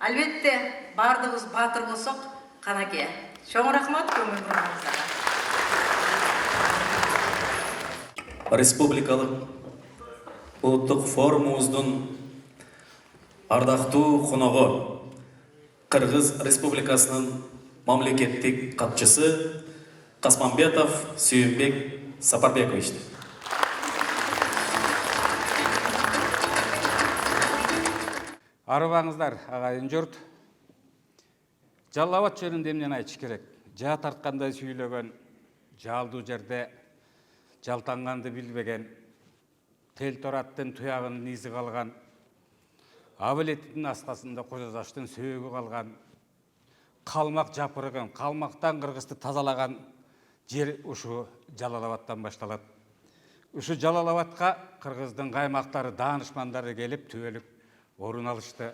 Албетте бардыгыбыз баатыр болсок канакей. Чоң рахмат көңүл бурганыңыздарга. Республикалык улуттук форумубуздун ардактуу коногу Кыргыз Республикасынын мамлекеттик катчысы Касманбетов Сүйүнбек Сапарбекович. Арыбаңыздар, агайын жұрт. Жалал Абад жөнүндө эмнени айтыш керек? Жаа тарткандай сүйлөгөн, жалдуу жерде жалтанганды билбеген, тел тораттын туягынын изи калган, абелеттин астасында кожозаштын сөөгү калган, калмак жапырыгын, калмактан Кыргызды тазалаган жер ушу Жалал Абадтан башталат. Ушу Жалал Абадка Кыргыздын каймактары, даанышмандары келип түбөлүк орун алышты.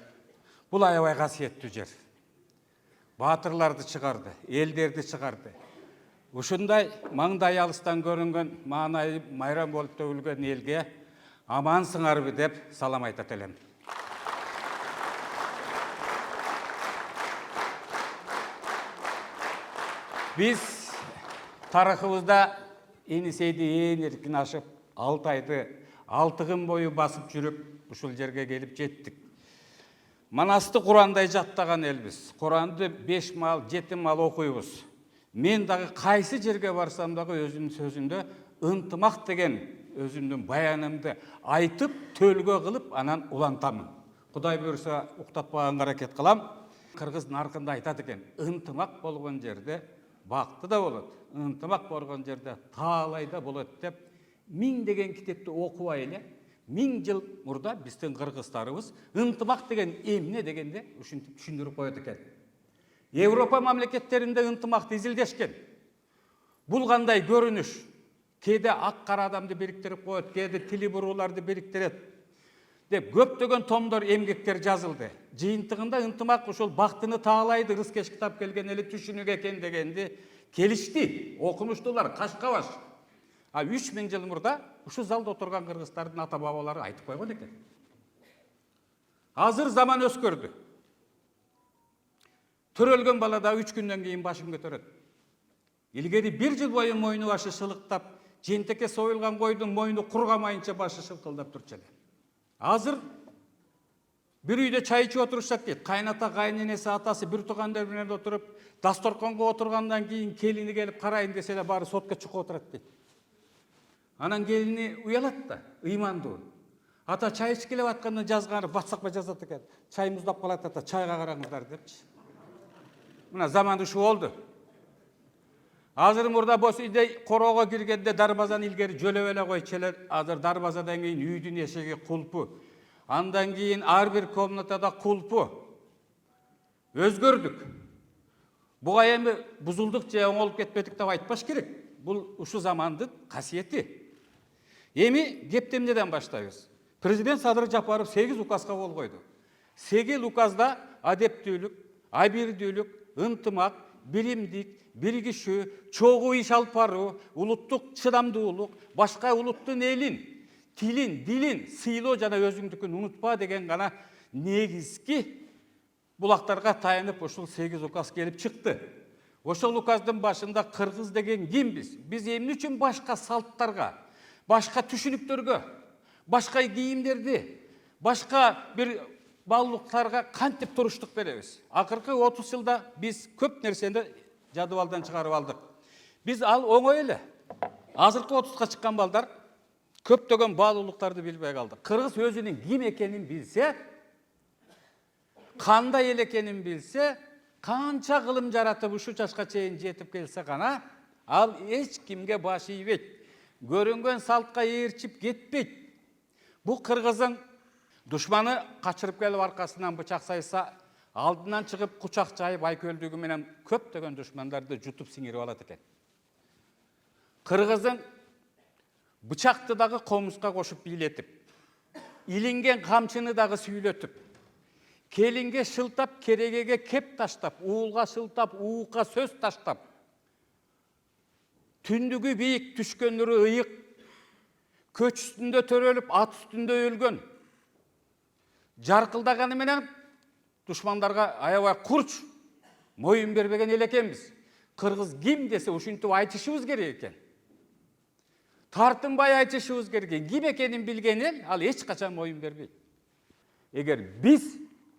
Бул аябай касиеттүү жер. Баатырларды чыгарды, элдерди чыгарды. Ушундай маңдай алыстан көрүнгөн, маанай майрам болуп төгүлгөн элге аман сыңарбы деп салам айтат элем. Биз тарыхыбызда Енисейди ээн эркин ашып, Алтайды 6 күн бою басып жүрүп, ушул жерге келип жеттик. Манасты Курандай жаттаган элбиз. Куранды 5 мал, 7 мал окуйбуз. Мен дагы кайсы жерге барсам дагы өзүмдүн сөзүндө ынтымак деген өзүмдүн баянымды айтып, төлгө кылып, анан улантамын. Кудай буйруса уктатпаганга аракет кылам. Кыргыз наркында айтат экен, ынтымак болгон жерде бакты да болот, ынтымак болгон жерде таалай да болот деп 1000 деген китепти окубай эле 1000 жыл мурда биздин кыргыздарыбыз ынтымак деген эмне дегенде ушинтип түшүндүрүп коет экен. Европа мамлекеттеринде ынтымакты изилдешкен. Бул кандай көрүнүш? Кээде ак кара адамды бириктирип коет, кээде тили бурууларды бириктирет деп көптөгөн томдор, эмгектер жазылды. Жыйынтыгында ынтымак ушул бактыны таалайды, рыскеш китап келген эле түшүнүк экен дегенди келишти. Окумуштуулар кашка-баш. 3000 жыл мурда ушу залда отурган кыргыздардын ата бабалары айтып койгон экен. Азыр заман өскөрдү. Төрөлгөн бала да 3 күндөн кийин башын көтөрөт. Илгери 1 жыл бою мойну башы шылыктап, жентекке союлган койдун мойну кургамайынча башы шылкылдап турчу эле. Азыр бир үйдө чай ичип отурушат дейт. Кайната, кайненеси, атасы бир туугандар менен отуруп, дасторконго отургандан кийин келини келип карайын десе да баары сотко чукуп отурат дейт. Анан келини уялат да, ыймандуу. Ата чай ичип келип атканда жазганы WhatsAppка жазат экен. Чай муздап калат ата, чайга караңыздар депчи. Мына заман ушу болду. Азыр мурда бос үйдө короого киргенде дарбазаны илгери жөлөп эле койчу эле. Азыр дарбазадан кийин үйдүн эшиги кулпу. Андан кийин ар бир комнатада кулпу. Өзгөрдүк. Буга эми бузулдук же оңолуп кетпедик деп айтпаш керек. Бул ушу замандын касиети. Эми кепти эмнеден баштайбыз? Президент Садыр Жапаров 8 указга кол койду. 8 указда адептүүлүк, абийирдүүлүк, ынтымак, биримдик, биригишүү, чогуу иш алып баруу, улуттук чыдамдуулук, башка улуттун элин, тилин, дилин сыйлоо жана өзүңдүкүн унутпа деген гана негизги булактарга таянып ушул 8 указ келип чыкты. Ошол указдын башында кыргыз деген кимбиз? Биз эмне үчүн башка салттарга, башка түшүнүктөргө, башка кийимдерди, башка бир баалуулуктарга кантип туруштук беребиз? Акыркы 30 жылда биз көп нерсени жадыбалдан чыгарып алдык. Биз ал оңой эле. Азыркы 30га чыккан балдар көптөгөн баалуулуктарды билбей калды. Кыргыз өзүнүн ким экенин билсе, кандай эл экенин билсе, канча кылым жаратып ушу жашка чейин жетип келсе гана Ал eç kimge başı iyibet. Görüngen saltqa erçip ketpeyt. Bu Kırgız'ın düşmanı kaçırıp gelip arkasından bıçak saysa, aldından çıkıp kuçak çayıp aykölдүгү менен көптөгөн düşmandardı jutup singirip alat eken. Kırgız'ın bıçaktı dağı komuska koşup biletip, ilingen kamçını dağı süйлötüp, kelinge şıltap, keregege kep taştap, uğulga şıltap, uğuqa söz taştap, tündügü biyik, düşkönlürü ıyık, köç üstünde törölüp, at üstünde ölgön, жарқылдағаны менен düşmandarga аябай курч моюн бербеген ел экенбиз. Кыргыз ким десе ушинтип айтышыбыз керек экен. Тартынбай айтышыбыз керек экен. Ким экенин билген эл ал эч качан моюн бербейт. Эгер биз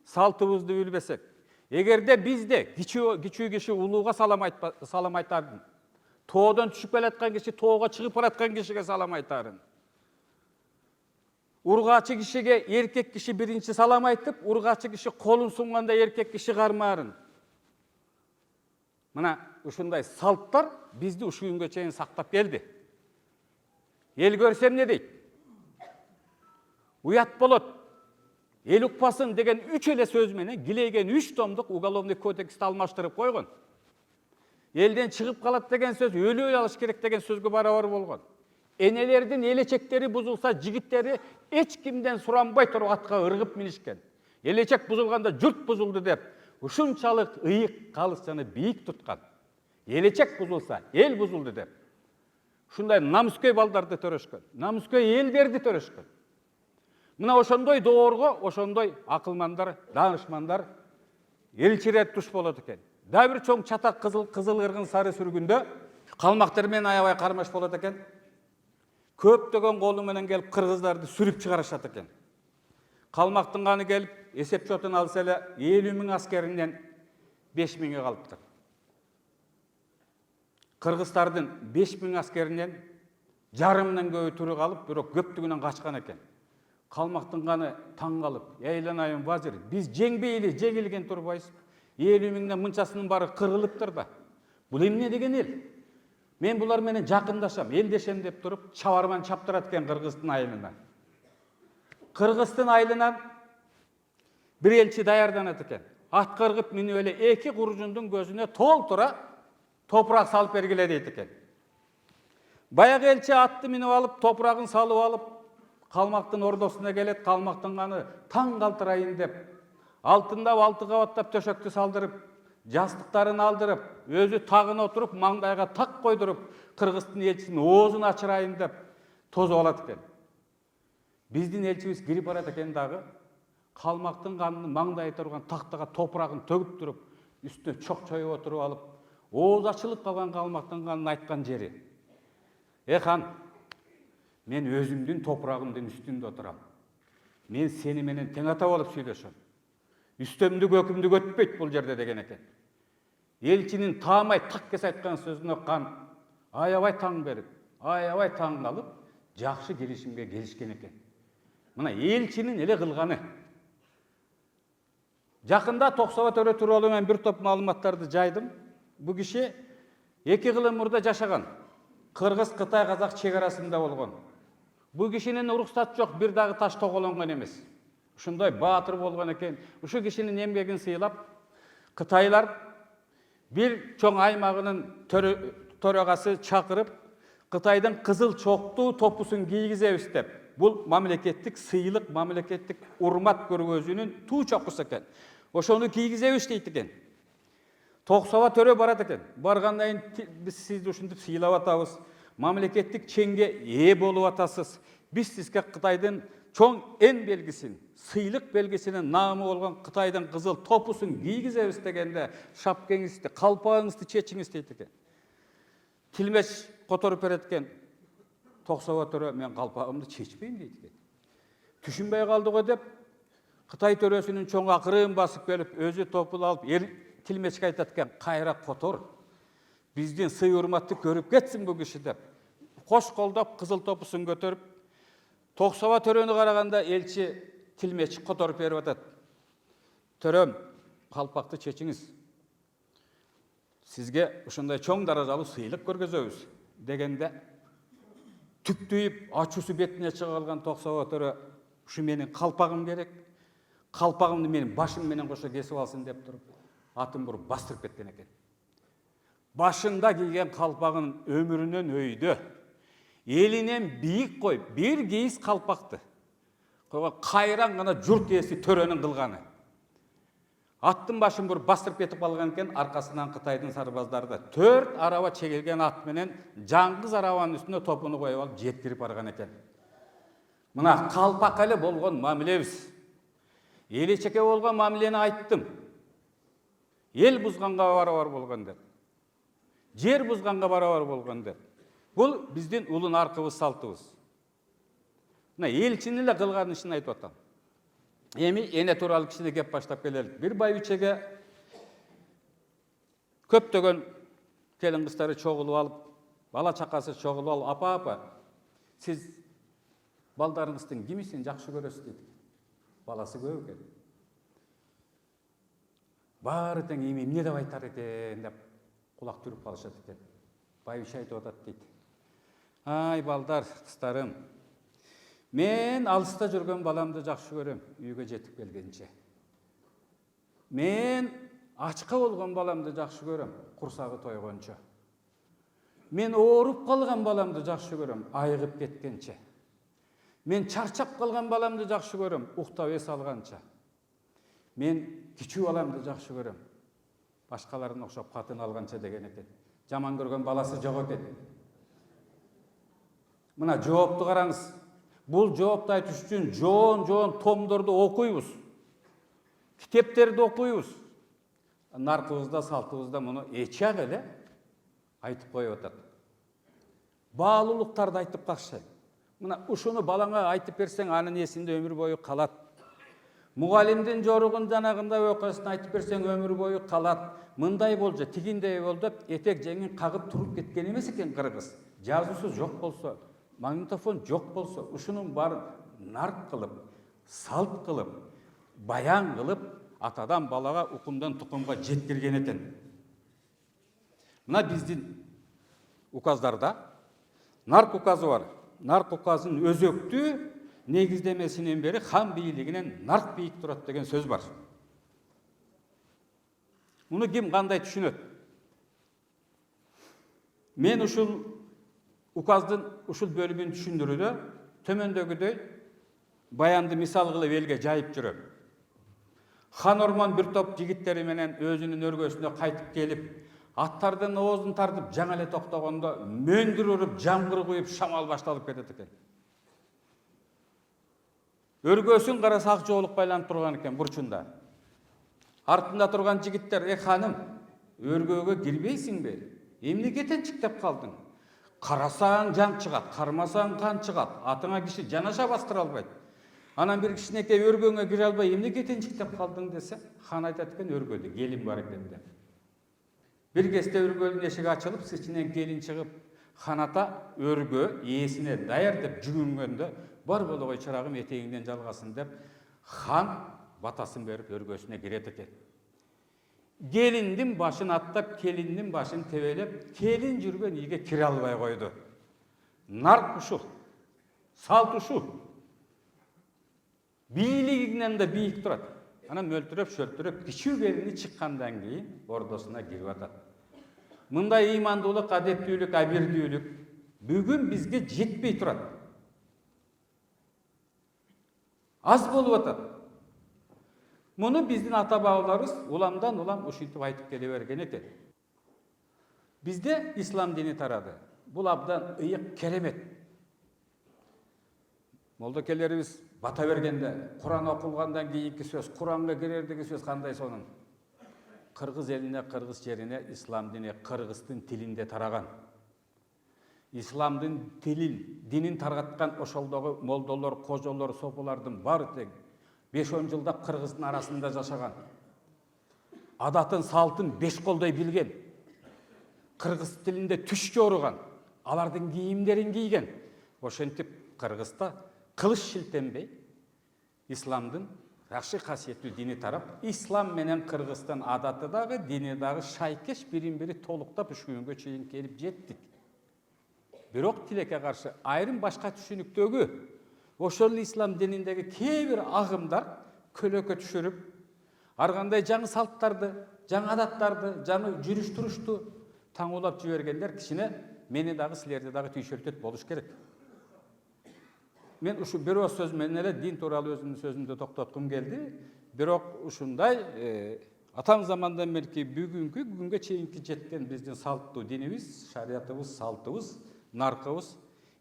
салтыбызды билбесек, эгерде бизде кичүү киши улууга салам айтарын, тоодон түшүп келаткан киши тоого чыгып бараткан кишиге салам айтарын, ургачы кишиге эркек киши биринчи салам айтып, ургачы киши колун сунганда эркек киши кармаарын. Мына ушундай салттар бизди ушу күнгө чейин сактап келди. Эл көрсем не дейт? Уят болот. Эл укпасын деген 3 эле сөз менен килейген 3 томдук уголовный кодексти алмаштырып койгон. Элден чыгып калат деген сөз өлүп алыш керек деген сөзгө барабар болгон. Энелердин элечектери бузулса, жигиттери эч кимден суранбай туруп атка ыргып минишкен. Элечек бузулганда журт бузулду деп, ушунчалык ыйык калысчаны бийик туткан. Элечек бузулса, эл бузулду деп. Ушундай намыскөй балдарды төрөшкөн, намыскөй элдерди төрөшкөн. Мына ошондой доорго, ошондой акылмандар, данышмандар элчирет туш болот экен. Дагы бир чоң чатак кызыл кыргын сары сүргүндө калмактар менен аябай кармаш болот экен. Көптөгөн колу менен келип кыргыздарды сүрүп чыгарышат экен. Калмактын ганы келип эсеп чотун алса эле 50 000 аскеринен 5 000 калыптыр. Кыргыздардын 5 000 аскеринен жарымынан көбү түрү калып, бирок көптүгүнөн качкан экен. Калмактын ганы таң калып, "Эйланайын вазир, биз жеңбейли, жеңилген турбайбыз. 50 000ден мынчасынын баары кырылыптыр да. Бул эмне деген эл? Мен булар менен жакындашам, элдешем деп туруп, чабарман чаптырат экен Кыргыздын айылына. Кыргыздын айылынан бир элчи даярданат экен. Ат кыргып минип эле 2 куржундун көзүнө толтура топурак салып бергиле дейт экен. Баягы элчи атты минип алып, топурагын салып алып, калмактын ордосуна келет, калмактын ганы таң калтырайын деп, алтындап 6 кабаттап төшөктү салдырып, жастыктарын алдырып, өзү тагына отуруп, маңдайга так койдуруп, Кыргыздын элчисинин оозун ачырайын деп тозуп алат экен. Биздин элчибиз кирип барат экен дагы, калмактын канын маңдайы турган тактага топурагын төгүп туруп, үстүнө чок чоюп отуруп алып, ооз ачылып калган калмактын канын айткан жери. Хан, мен өзүмдүн топурагымдын үстүндө отурам. Мен сени менен тең ата болуп сүйлөшөм. Үстөмдү көкүмдү көтпөйт бул жерде деген экен. Элчинин таамай так кес айткан сөзүнө кан аябай таң берип, аябай таң калып, жакшы келишимге келишкен экен. Мына элчинин эле кылганы. Жакында Токсоба төрө тууралуу мен бир топ маалыматтарды жайдым. Бу киши 2 кылым мурда жашаган. Кыргыз-Кытай казак чек арасында болгон. Бу кишинин уруксаты жок, бир дагы таш тоголонгон эмес. Ушундай баатыр болгон экен. Ушу кишинин эмгегин сыйлап, Кытайлар бир чоң аймагынын төрөгасы чакырып, Кытайдын кызыл чоктуу топусун кийгизебиз деп. Бул мамлекеттик сыйлык, мамлекеттик урмат көргөзүүнүн туу чокусу экен. Ошону кийгизебиз дейт экен. Токсоба төрө барат экен. Баргандан кийин биз сизди ушинтип сыйлап атабыз. Мамлекеттик чеңге ээ болуп атасыз. Биз сизге Кытайдын чоң эн белгисин, сыйлык белгисинин наамы болгон Кытайдын кызыл топусун кийгизебиз дегенде, шапкеңизди, калпагыңызды чечиңиз дейт экен. Тилмеш которуп берет экен. Токсоба төрө мен калпагымды чечпейм дейт экен. Түшүнбөй калды го деп, Кытай төрөсүнүн чоң акырын басып келип, өзү топул алып, Тилмешке айтат экен, кайра котор. Биздин сый урматты көрүп кетсин бу киши деп. Кош колдоп, кызыл топусун көтөрүп, Токсоба төрөнү караганда элчи Тилмеш которуп берип атат. Төрөм, калпакты чечиңиз. sizge ушундай чоң даражалуу сыйлык көргөзөбүз дегенде түктүйүп ачуусу бетине чыга калган токсоботору ушу менин калпагым керек, калпагымды менин башым менен кошо кесип алсын деп туруп атын буруп бастырып кеткен экен. Башында кийген калпагын өмүрүнөн өйдө элинен бийик коюп бир кийиз калпакты койгон кайран гана журт ээси төрөнүн кылганы. Аттын башын буруп бастырып кетип калган экен, аркасынан Кытайдын сарбаздары да 4 араба чегилген ат менен жаңгыз арабанын үстүнө топуну коюп алып жеткирип барган экен. Мына калпак эле болгон мамилебиз. Элечеке болгон мамилени айттым. Эл бузганга барабар болгон деп. Жер бузганга барабар болгон деп. Бул биздин улун аркыбыз, салтыбыз. Мына элчинин эле кылган ишин айтып атам. Эми эне тууралуу кичине кеп баштап келелик. Бир байбичеге көптөгөн келин кыздары чогулуп алып, бала чакасы чогулуп алып, апа, сиз балдарыңыздын кимисин жакшы көрөсүз дейт. Баласы көп экен. Баары тең эми эмне деп айтар экен деп кулак түрүп калышат экен. Байбиче айтып атат дейт. Ай балдар, кыздарым, мен алыста жүргөн баламды жакшы көрөм, үйгө жетип келгенче. Мен ачка болгон баламды жакшы көрөм, курсагы тойгончо. Мен ооруп калган баламды жакшы көрөм, айыгып кеткенче. Мен чарчап калган баламды жакшы көрөм, уктап эс алганча. Мен кичүү баламды жакшы көрөм, башкаларына окшоп катын алганча деген экен. Жаман көргөн баласы жок экен. Мына жоопту караңыз. Бул жоопту айтыш үчүн жоон томдорду окуйбуз. Китептерди окуйбуз. Наркыбызда, салтыбызда муну эчак эле айтып коюп атат. Баалуулуктарды айтып калышат. Мына ушуну балаңа айтып берсең, анын эсинде өмүр бою калат. Мугалимдин жоругун жанагында окуясын айтып берсең, өмүр бою калат. Мындай болжу, тигиндей болду деп этек жеңин кагып туруп кеткен эмес экен кыргыз. Жазуусу жок болсо, магнитофон жок болсо, ушунун баарын нарк кылып, салт кылып, баян кылып, атадан балага, укумдан тукумга жеткирген экен. Мына биздин указдарда нарк указы бар. Нарк указынын өзөктүү негиздемесинен бери хан бийлигинен нарк бийик турат деген сөз бар. Муну ким кандай түшүнөт? Мен ушул указдын ушул бөлүмүн түшүндүрүүдө төмөндөгүдөй баянды мисал кылып элге жайып жүрөм. Хан Ормон бир топ жигиттери менен өзүнүн өргөсүнө кайтып келип, аттардын оозун тартып жаңы эле токтогондо мөндүр уруп, жамгыр куюп, шамал башталып кетет экен. Өргөсүн караса ак жоолук байланып турган экен бурчунда. Артында турган жигиттер: ханым, өргөгө кирбейсиңби? Эмнеге тентиктеп калдың? Карасаң жан чыгат, кармасаң кан чыгат, атыңа киши жанаша бастыра албайт. Анан бир кичинекей өргөңө кире албай эмнеге тентиктеп калдың десе, хан айтат экен: өргөдө келин бар экен деп. Бир кезде өргөнүн эшиги ачылып, ичинен келин чыгып, хан ата өргө ээсине даяр деп жүгүнгөндө, бар болгой чырагым этегиңден жалгасын деп, хан батасын берип өргөсүнө кирет экен. Келиндин башын аттап, келиндин башын тебелеп, келин жүргөн үйгө кире албай койду. Нарк ушул, салт ушул. Бийлигинен да бийик турат. Анан мөлтүрөп, шөлтүрөп, кичүү келини чыккандан кийин ордосуна кирип атат. Мындай ыймандуулук, адептүүлүк, абирдүүлүк бүгүн бизге жетпей турат. Аз болуп атат. Муну биздин ата бабаларыбыз уламдан улам ушинтип айтып келе берген экен. Бизде ислам дини тарады. Бул абдан ыйык, керемет. Молдокелерибиз бата бергенде, Куран окулгандан кийинки сөз, Куранга кирердиги сөз кандай сонун? Кыргыз элине, кыргыз жерине ислам дини кыргыздын тилинде тараган. Исламдын тилин, динин таргаткан ошолдогу молдолор, кожолор, сопулардын баары тең 5-10 жылда кыргыздын арасында жашаган. Адатын, салтын 5 колдой билген. Кыргыз тилинде түш жоруган. Алардын кийимдерин кийген. Ошентип кыргызда кылыч шилтенбей исламдын жакшы касиеттүү диний тарап. Ислам менен Кыргызстан адаты дагы, дини дагы шайкеш бирин-бири толуктап ушу күнгө чейин келип жеттик. Бирок тилекке каршы айрым башка түшүнүктөгү ошол ислам дининдеги кээ бир агымдар көлөкө түшүрүп, ар кандай жаңы салттарды, жаңы адаттарды, жаңы жүрүш-турушту таңуулап жибергендер кичине мени дагы силерди дагы түйшөлтөт болуш керек. Мен ушу бир ооз сөз менен эле дин тууралуу өзүмдүн сөзүмдү токтоткум келди. Бирок ушундай атам замандан берки бүгүнкү күнгө чейинки жеткен биздин салттуу динибиз, шариятыбыз, салтыбыз, наркыбыз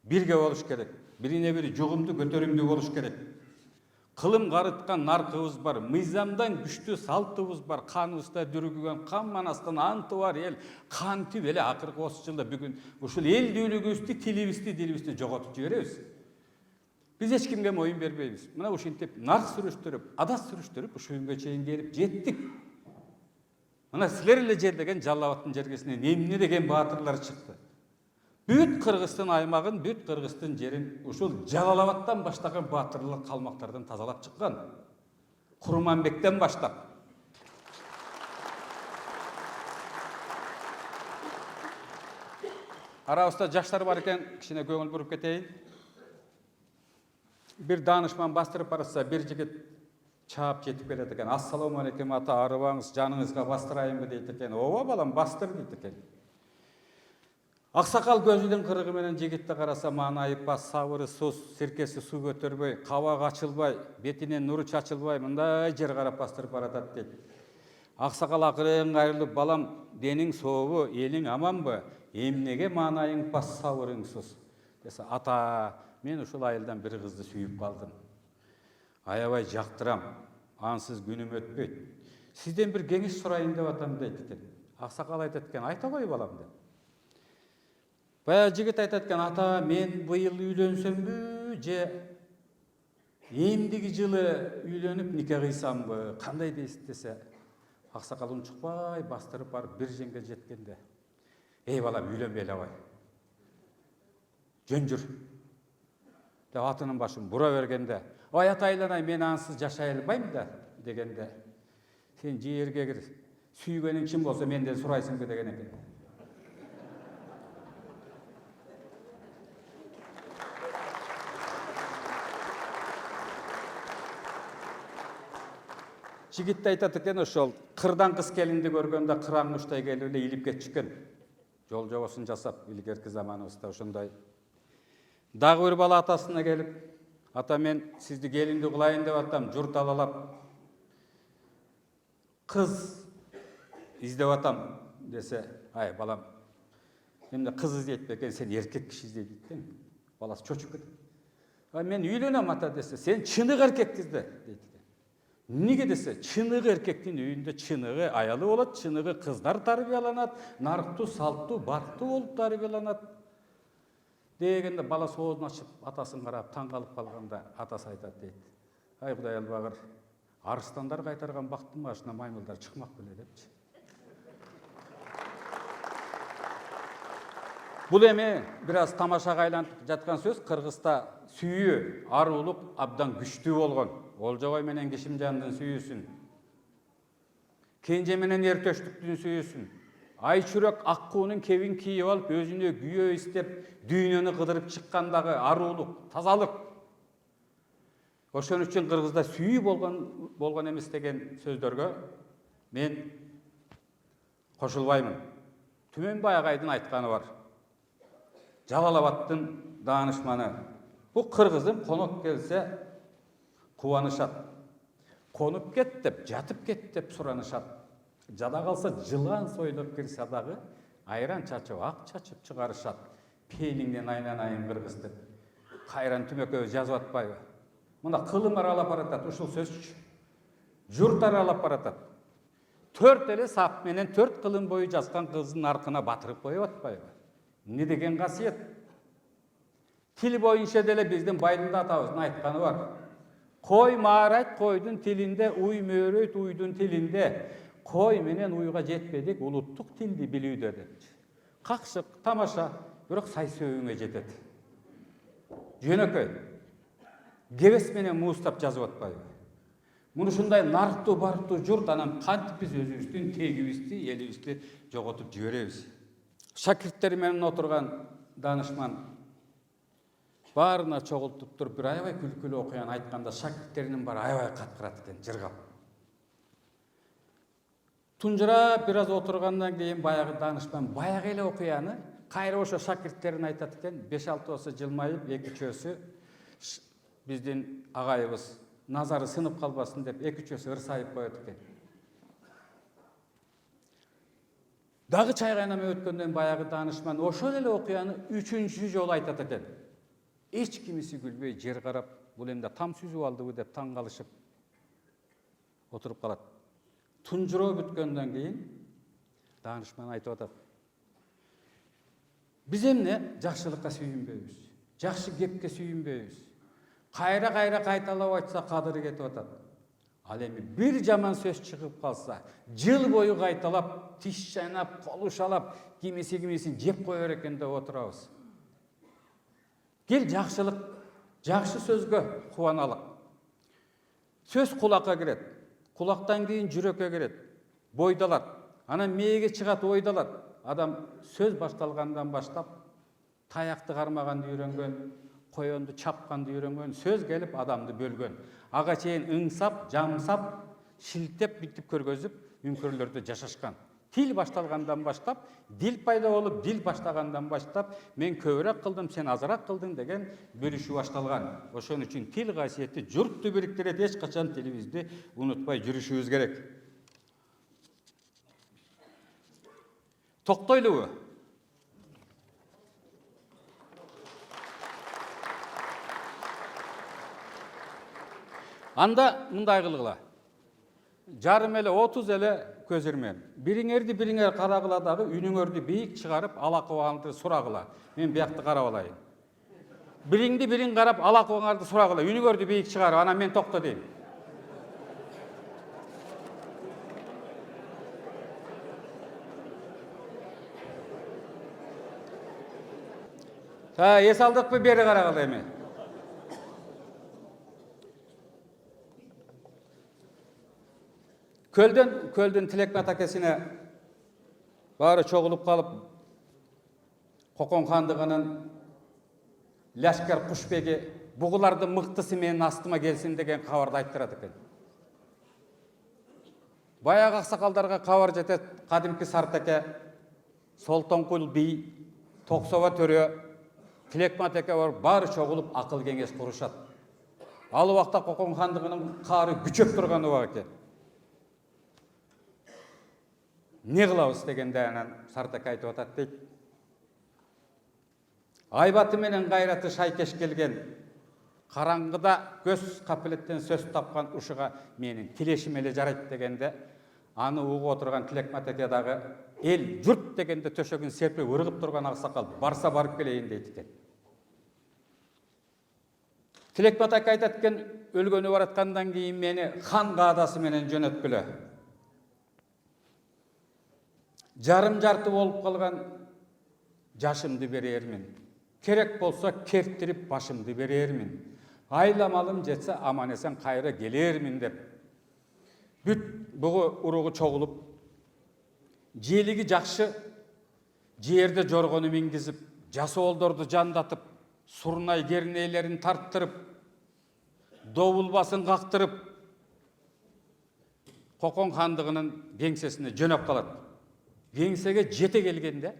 бирге болуш керек. Бирине бири жугумдуу, көтөрүмдүү болуш керек. Кылым карыткан наркыбыз бар, мыйзамдан күчтүү салтыбыз бар, каныбызда дүрүгүгөн кан манастан анты бар эл кантип эле акыркы 30 жылда бүгүн ушул элдүүлүгүбүздү, тилибизди, дилибизди жоготуп жиберебиз. Биз эч кимге моюн бербейбиз. Мына ушинтип нарк сүрүштүрүп, адат сүрүштүрүп ушу күнгө чейин келип жеттик. Мына силер эле жердеген Жалал Абадтын жергесинен эмне деген баатырлар чыкты. Бүт Кыргызстан аймагын, бүт Кыргызстан жерин ушул Жалал Абадтан баштаган баатырлар калмактардан тазалап чыккан. Курманбектен баштап. Арабызда жаштар бар экен, кичине көңүл буруп кетейин. Bir danışman bastırıp barasa bir jigit çağıp жетип келет экен. Ассаламу алейкум ата, арыбаңыз, жаныңызга бастырайынбы дейт экен. Ооба балам, бастыр дейт экен. Аксакал көзүнүн кырыгы менен жигитти караса, маанайып бас, сабыры сус, сиркеси суу көтөрбөй, кабак ачылбай, бетинен нуру чачылбай, мындай жер карап бастырып баратат дейт. Аксакал акырын кайрылып, балам, дениң сообу, элиң аманбы? Эмнеге маанайың бас, сабырың сус? Десе, ата, мен ушул айылдан бир кызды сүйүп калдым. Аябай жактырам, ансыз күнүм өтпөйт. Сизден бир кеңеш сурайын деп атам дейт экен. Аксакал айтат экен, айта кой балам деп. Баягы жигит айтат экен, ата, мен быйыл үйлөнсөмбү же эмдиги жылы үйлөнүп нике кыйсамбы, кандай дейсиз десе, аксакал унчукпай бастырып барып бир жеңге жеткенде, эй балам, үйлөнбөй эле кой. Жөн жүр. Деп атынын башын бура бергенде, ой ата айланай, мен ансыз жашай албайм да дегенде, сен жерге кир, сүйгөнүң чын болсо менден сурайсыңбы деген экен. Жигит айтат экен, ошол кырдан кыз келинди көргөндө кыраң куштай келип эле илип кетишкен. Жол жобосун жасап, илгерки заманыбызда ошондой. Дагы бир бала атасына келип, ата, мен сизди келинди кылайын деп атам, журт алалап, кыз издеп атам десе, ай балам, эмне кыз издейт бекен, сен эркек киши издей дейт. Баласы чочуп кетет. Ай мен үйлөнөм ата десе, сен чыныгы эркекти изде дейт. Неге десе, чыныгы эркектин үйүндө чыныгы аялы болот, чыныгы кыздар тарбияланат, нарктуу, салттуу, бактуу болуп тарбияланат. Дегенде бала соозун ачып, атасын карап, таң калып калганда, атасы айтат дейт. Ай Кудай албагыр, арыстандар кайтарган бактын башына маймылдар чыкмак беле депчи. Бул эми бир аз тамашага айланып жаткан сөз. Кыргызда сүйүү, аруулук абдан күчтүү болгон. Олжобой менен Кишимжандын сүйүүсүн, Кенже менен Эртөштүктүн сүйүүсүн, Айчүрөк Аккуунун кебин кийип алып, өзүнө күйөө издеп, дүйнөнү кыдырып чыккандагы аруулук, тазалык. Ошон үчүн Кыргызда сүйүү болгон эмес деген сөздөргө мен кошулбаймын. Түмөнбай агайдын айтканы бар. Жалал Абадтын даанышманы. Бул кыргызым конок келсе кубанышат. Конуп кет деп, жатып кет деп суранышат. Жада калса жылан сойлоп кирсе дагы айран чачып, ак чачып чыгарышат. Пениңден айланайын кыргыз деп. Кайран түмөкөбүз жазып атпайбы? Мына кылым аралап баратат, ушул сөзчү. Журт аралап баратат. 4 эле сап менен 4 кылым бою жазган кыздын аркына батырып коюп атпайбы? Не деген касиет? Тил боюнча деле биздин Байдында атабыздын айтканы бар. Кой маарайт койдун тилинде, уй мөөрөйт уйдун тилинде. Кой менен уйга жетпедик улуттук тилди билүүдө деп. Какшык, тамаша, бирок сай сөөгүңө жетет. Жөнөкөй. Кебес менен муустап жазып атпайбы? Мунушундай нарктуу барктуу журт анан кантип биз өзүбүздүн тегибизди, элибизди жоготуп жиберебиз. Шакирттери менен отурган данышман баарына чогултуп туруп бир аябай күлкүлүү окуяны айтканда шакирттеринин баары аябай каткырат экен, жыргап. Тунжурап бир аз отургандан кийин баягы данышман баягы эле окуяны кайра ошо шакирттерине айтат экен. 5-6 жылмайып, 2-3 биздин агайыбыз назары сынып калбасын деп 2-3 ырсайып коет экен. Дагы чай кайнамай өткөндөн баягы данышман ошол эле окуяны 3-чү жолу айтат экен. Эч кимиси күлбөй жер карап, бул эмне там сүзүп алдыбы деп таң калышып отуруп калат. Тунжуроо бүткөндөн кийин данышман айтып атат. Биз эмне жакшылыкка сүйүнбөйбүз, жакшы кепке сүйүнбөйбүз. Кайра кайталап айтса кадыры кетип атат. Ал эми бир жаман сөз чыгып калса, жыл бою кайталап, тиш чайнап, колу шалап, кимисин жеп коер экен деп отурабыз. Кел жакшылык, жакшы сөзгө кубаналык. Сөз кулакка кирет, кулактан кийин жүрөккө кирет, бойдалат, анан мээге чыгат, ойдалат. Адам сөз башталгандан баштап таякты кармаганды үйрөнгөн, коёнду чапканды үйрөнгөн, сөз келип адамды бөлгөн. Ага чейин ыңсап, жамсап, шилтеп бүтүп көргөзүп үңкүрлөрдө жашашкан. Тил башталгандан баштап, дил пайда болуп, дил баштагандан баштап, мен көбүрөөк кылдым, сен азыраак кылдың деген бөлүшүү башталган. Ошон үчүн тил касиети журтту бириктирет, эч качан тилибизди унутпай жүрүшүбүз керек. Токтойлубу? Анда мындай кылгыла. Жарым эле 30 эле көз ирмен. Бириңерди бириңер карагыла дагы үнүңөрдү бийик чыгарып, алакыбаңарды сурагыла. Мен биякты карап алайын. Бириңди бириң карап, алакыбаңарды сурагыла, үнүңөрдү бийик чыгарып, анан мен токто дейм. Эс алдыкпы, бери карагыла эми. Көлдөн Тилекмат акесине баары чогулуп калып, Кокон хандыгынын лашкар кушбеги бугулардын мыктысы менен астыма келсин деген кабарды айттырат экен. Баягы аксакалдарга кабар жетет, кадимки Сартаке, Солтонкул бий, Токсоба төрө, Тилекмат аке баары чогулуп акыл кеңеш курушат. Ал убакта Кокон хандыгынын каары күчөп турган убак экен. Не кылабыз дегенде анан Сартаке айтып атат дейт. Айбаты менен кайраты шайкеш келген, караңгыда көз капилеттен сөз тапкан ушуга менин тилешим эле жарайт дегенде, аны угуп отурган Тилекмат аке дагы эл журт дегенде төшөгүн серпип ыргып турган аксакал барса барып келейин дейт экен. Тилекмат аке айтат экен, өлгөнү бараткандан кийин мени хан каадасы менен жөнөткүлө. Жарым жарты болуп калган жашымды берермин. Керек болсо кептирип башымды берермин. Айламалым жетсе аман эсен кайра келермин деп. Бүт бугу уругу чогулуп, желиги жакшы жерде жоргону мингизип, жасоолдорду жандатып, сурнай кернейлерин тарттырып, добулбасын кактырып, Кокон хандыгынын кеңсесине жөнөп калат. Кеңсеге жете келгенде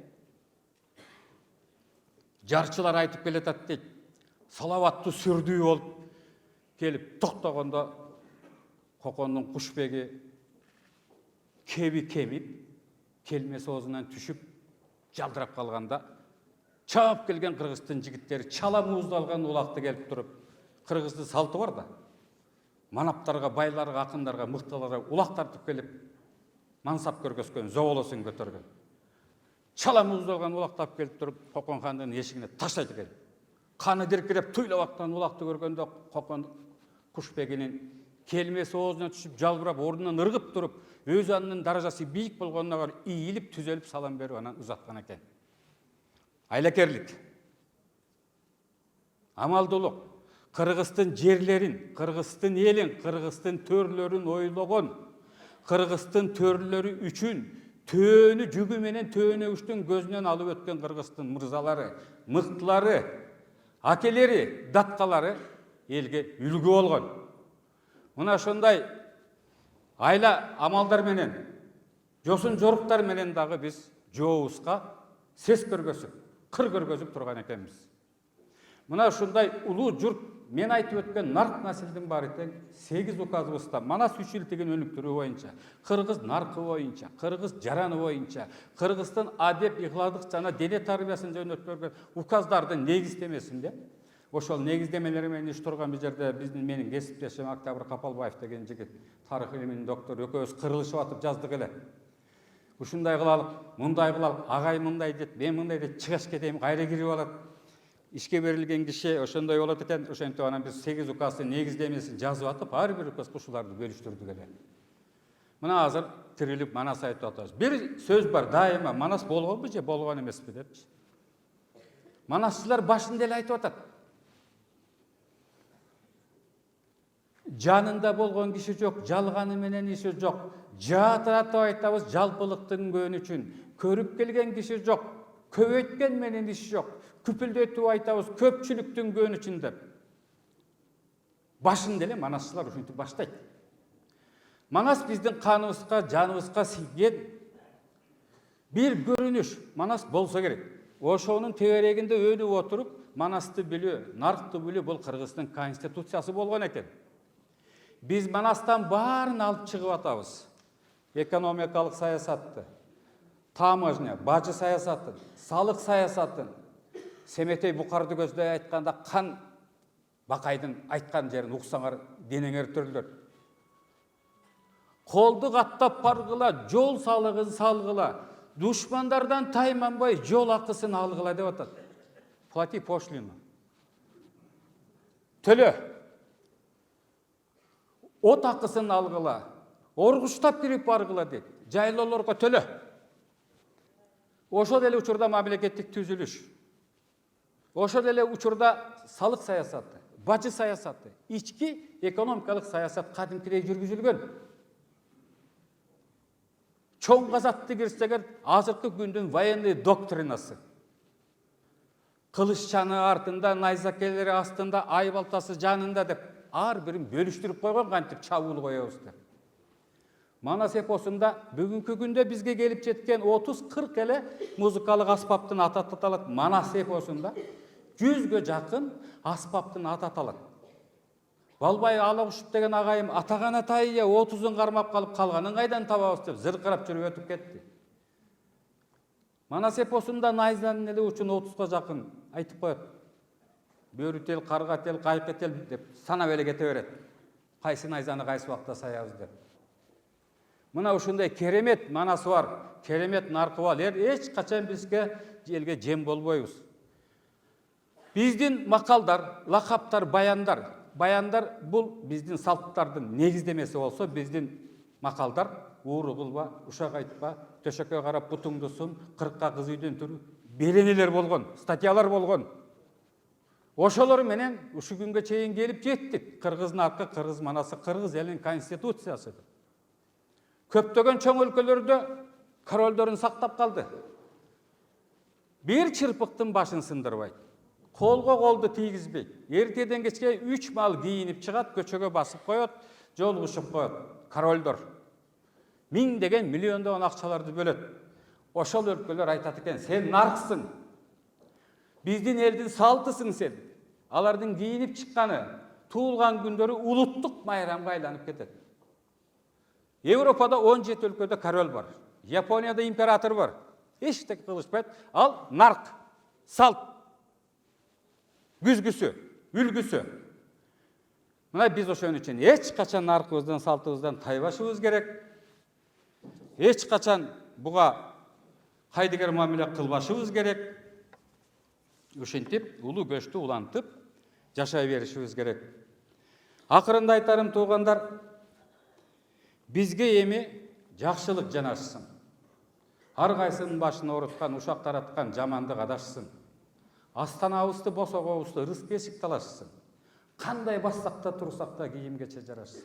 жарчылар айтып келатат дейт. Салаваттуу сүрдүү болуп келип токтогондо Кокондун кушбеги кеби кемип, келмеси оозунан түшүп, жалдырап калганда чаап келген кыргыздын жигиттери чала мууздалган улакты келип туруп, кыргыздын салты бар да. Манаптарга, байларга, акындарга, мыктыларга улак тартып келип мансап көргөзгөн, зоболосун көтөргөн. Чала мууздалган улактап келип туруп, Кокон хандын эшигине таштайт экен. Каны диркиреп туйлап аккан улакты көргөндө Кокон кушбегинин келмеси оозуна түшүп, жалбырап, ордунан ыргып туруп, өз анынын даражасы бийик болгонуна карап ийилип, түзөлүп салам берип анан узаткан экен. Айлакерлик, амалдуулук, Kırgızстın жерlerin, Kırgızстın elin, Kırgızстın töрлөрүн ойлогон, Kırgızстın töрлөрү үчүн төөнү жүгү менен төөнөгүчтүн көзүнөн алып өткөн Кыргызстын мырзалары, мыктылары, акелери, датталары элге үлгү болгон. Мына ошондой айла амалдар менен, жосун жоруктар менен дагы биз жообузга сес көргөзүп, кыр көргөзүп турган экенбиз. Мына ушундай улуу журт мен айтып өткөн нарк маселедин баары тең 8 указыбызда Манас 3 ил деген өнүктүрүү боюнча, кыргыз наркы боюнча, кыргыз жараны боюнча, Кыргыздын адеп, ихладык жана дене тарбиясын жөнөткөргөн указдардын негиздемесинде ошол негиздемелери менен иш турган бул жерде менин кесиптешим Октябрь Капалбаев деген жигит, тарых илиминин доктору, экөөбүз кырылышып атып жаздык эле. Ушундай кылалык, мындай кылалык, агай мындай дейт, мен мындай дейт, чыгыш кетейин, кайра кирип алат. İşke verilgen kişi ошондой болот экен, ошентип анан биз 8 указдын негиздемесин жазып атып, ар бир указ ушуларды бөлүштүрдүк эле. Мына азыр тирилип Манас айтып атабыз. Бир сөз бар, дайыма Манас болгонбу же болгон эмеспи депчи. Манасчылар башында эле айтып атат. Жанында болгон киши жок, жалганы менен иши жок. Жаатыратып айтабыз, жалпылыктын көөнү үчүн. Көрүп келген киши жок, көбөйткөн менен иш жок. Küpülдөтүп айтабыз, көпчүлүктүн көөнү үчүн деп. Башында эле манасчылар ушинтип баштайт. Манас биздин каныбызга, жаныбызга сиңген бир көрүнүш, Манас болсо керек. Ошонун тегерегинде өнүп отуруп, Манасты билүү, наркты билүү бул Кыргыздын конституциясы болгон экен. Биз Манастан баарын алып чыгып атабыз. Экономикалык саясатты, таможня, бажы саясатын, салык саясатын, Семетей Букарды көздөй айтканда кан Бакайдын айткан жерин уксаңар денеңер төрүлөр. Колду каттап баргыла, жол салыгын салгыла, душмандардан тайманбай жол акысын алгыла деп атат. Плати пошлину. Төлө. От акысын алгыла, оргуштап кирип баргыла дейт. Жайлоолорго төлө. Ошол эле учурда мамлекеттик түзүлүш. Ошол эле учурда салык саясаты, бажы саясаты, ички экономикалык саясат кадимкидей жүргүзүлгөн. Чоң казатты кирсегер азыркы күндүн военный доктринасы. Кылыччаны артында, найзакелери астында, ай балтасы жанында деп ар бирин бөлүштүрүп койгон, кантип чабуул коебуз деп. Манас эпосунда бүгүнкү күндө бизге келип жеткен 30-40 эле музыкалык аспаптын аты аталат. Манас эпосунда 100гө жакын аспаптын аты аталат. Балбай Алагушев деген агайым атаган атайы 30-ун кармап калып калганын кайдан табабыз деп зыркырап жүрүп өтүп кетти. Манас эпосунда найзанын эле учун 30га жакын айтып коет. Бөрү тел, карга тел, кайкы тел деп санап эле кете берет. Кайсы найзаны кайсы убакта саябыз деп. Мына ушундай керемет Манасы бар, керемет наркы бар. Эч качан бизге элге жем болбойбуз. Биздин макалдар, лакаптар, баяндар бул биздин салттардын негиздемеси болсо, биздин макалдар ууру кылба, ушак айтпа, төшөккө карап бутуңду сун, 40 кыз үйдөн тур, беренелер болгон, статьялар болгон. Ошолор менен ушу күнгө чейин келип жеттик. Кыргыз наркы, Кыргыз Манасы, Кыргыз элинин конституциясы. Көптөгөн чоң өлкөлөрдө королдорун сактап калды. Бир чырпыктын башын сындырбайт. Колго колду тийгизбейт. Эртеден кечке 3 мал кийинип чыгат, көчөгө басып коет, жол кушуп коет. Королдор миңдеген, миллиондогон акчаларды бөлөт. Ошол өлкөлөр айтат экен, сен нарксың. Биздин элдин салтысың сен. Алардын кийинип чыкканы, туулган күндөрү улуттук майрамга айланып кетет. Европада 17 өлкөдө король бар. Японияда император бар. Эчтеке кылышпайт. Ал нарк, салт, күзгүсү, үлгүсү. Мына биз ошон үчүн эч качан наркыбыздан, салтыбыздан тайбашыбыз керек. Эч качан буга кайдыгер мамиле кылбашыбыз керек. Ушинтип, улуу көчтү улантып жашай беришибиз керек. Акырында айтарым туугандар, бизге эми жакшылык жанашсын. Ар кайсынын башына оруткан, ушак тараткан жамандык адашсын. Астанабызды, босогобузду ырыс бешик талашсын. Кандай бассак да турсак да кийимгече жарашсын.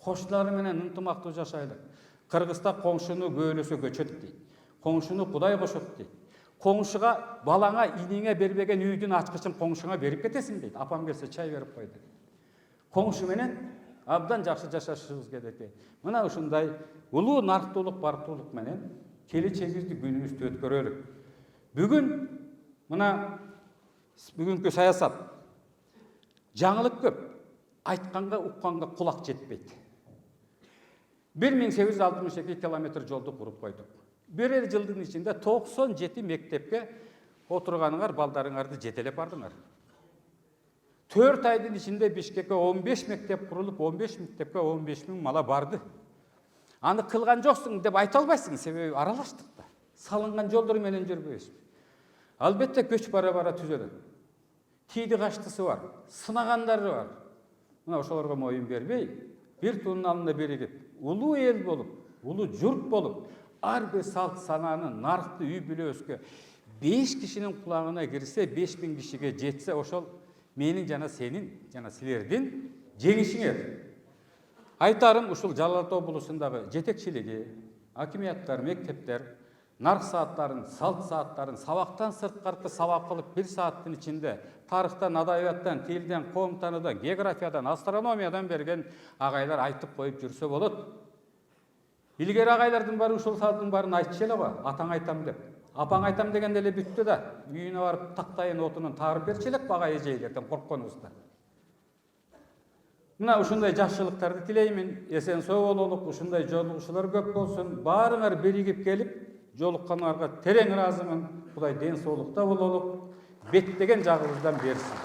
Коşulary менен ынтымактуу жашайлы. Кыргызда коңшуну көөлөсө көчөт дейт. Коңшуну Кудай кошот дейт. Коңшуга балаңа иниңе бербеген үйдүн ачкычын коңшуңа берип кетесиң дейт. Апам келсе чай берип койду. Коңшу менен абдан жакшы жашашыбыз керек экен. Мына ушундай улуу нарктуулук, барктуулук менен келечегибизди күнүбүздү өткөрөлүк. Бүгүн мына бүгүнкү саясат жаңылык көп. Айтканга, укканга кулак жетпейт. 1862 километр жолду куруп койдук. Бирер жылдын ичинде 97 мектепке отурганыңар, балдарыңарды жетелеп бардыңар. 4 айдын ичинде Бишкекке 15 мектеп курулуп, 15 мектепке 15 000 мала барды. Аны кылган жоксуң деп айта албайсың, себеби аралаштык да. Салынган жолдор менен жүрбөйбүз. Албетте көч бара-бара түзөлөт. Тийди каштысы бар, сынагандары бар. Мына ошолорго моюн бербей, бир туунун алдында биригип, улуу эл болуп, улуу журт болуп, ар бир салт санааны наркты үй бүлөбүзгө 5 кишинин кулагына кирсе, 5000 кишиге жетсе, ошол менин жана сенин, жана силердин жеңишиңер. Айтарым ушул Жалал Ата облусундагы жетекчилиги, акимияттар, мектептер, нарк сааттарын, салт сааттарын сабактан сырткары сабак кылып 1 сааттын ичинде тарыхтан, адабияттан, тилден, коом тааныдан, географиядан, астрономиядан берген агайлар айтып коюп жүрсө болот. Илгери агайлардын баары ушул салттын баарын айтчу эле го, атаң айтам деп. Апаң айтам дегенде эле бүттү да, үйүнө барып тактайын отунун таарып берчү элек бага эжейлерден коркконубузда. Мына ушундай жакшылыктарды тилеймин, эсен соо бололук, ушундай жолугушуулар көп болсун, баарыңар биригип келип, жолуккандарга терең ыраазымын. Кудай ден соолукта бололук, беттеген жагыбыздан берсин.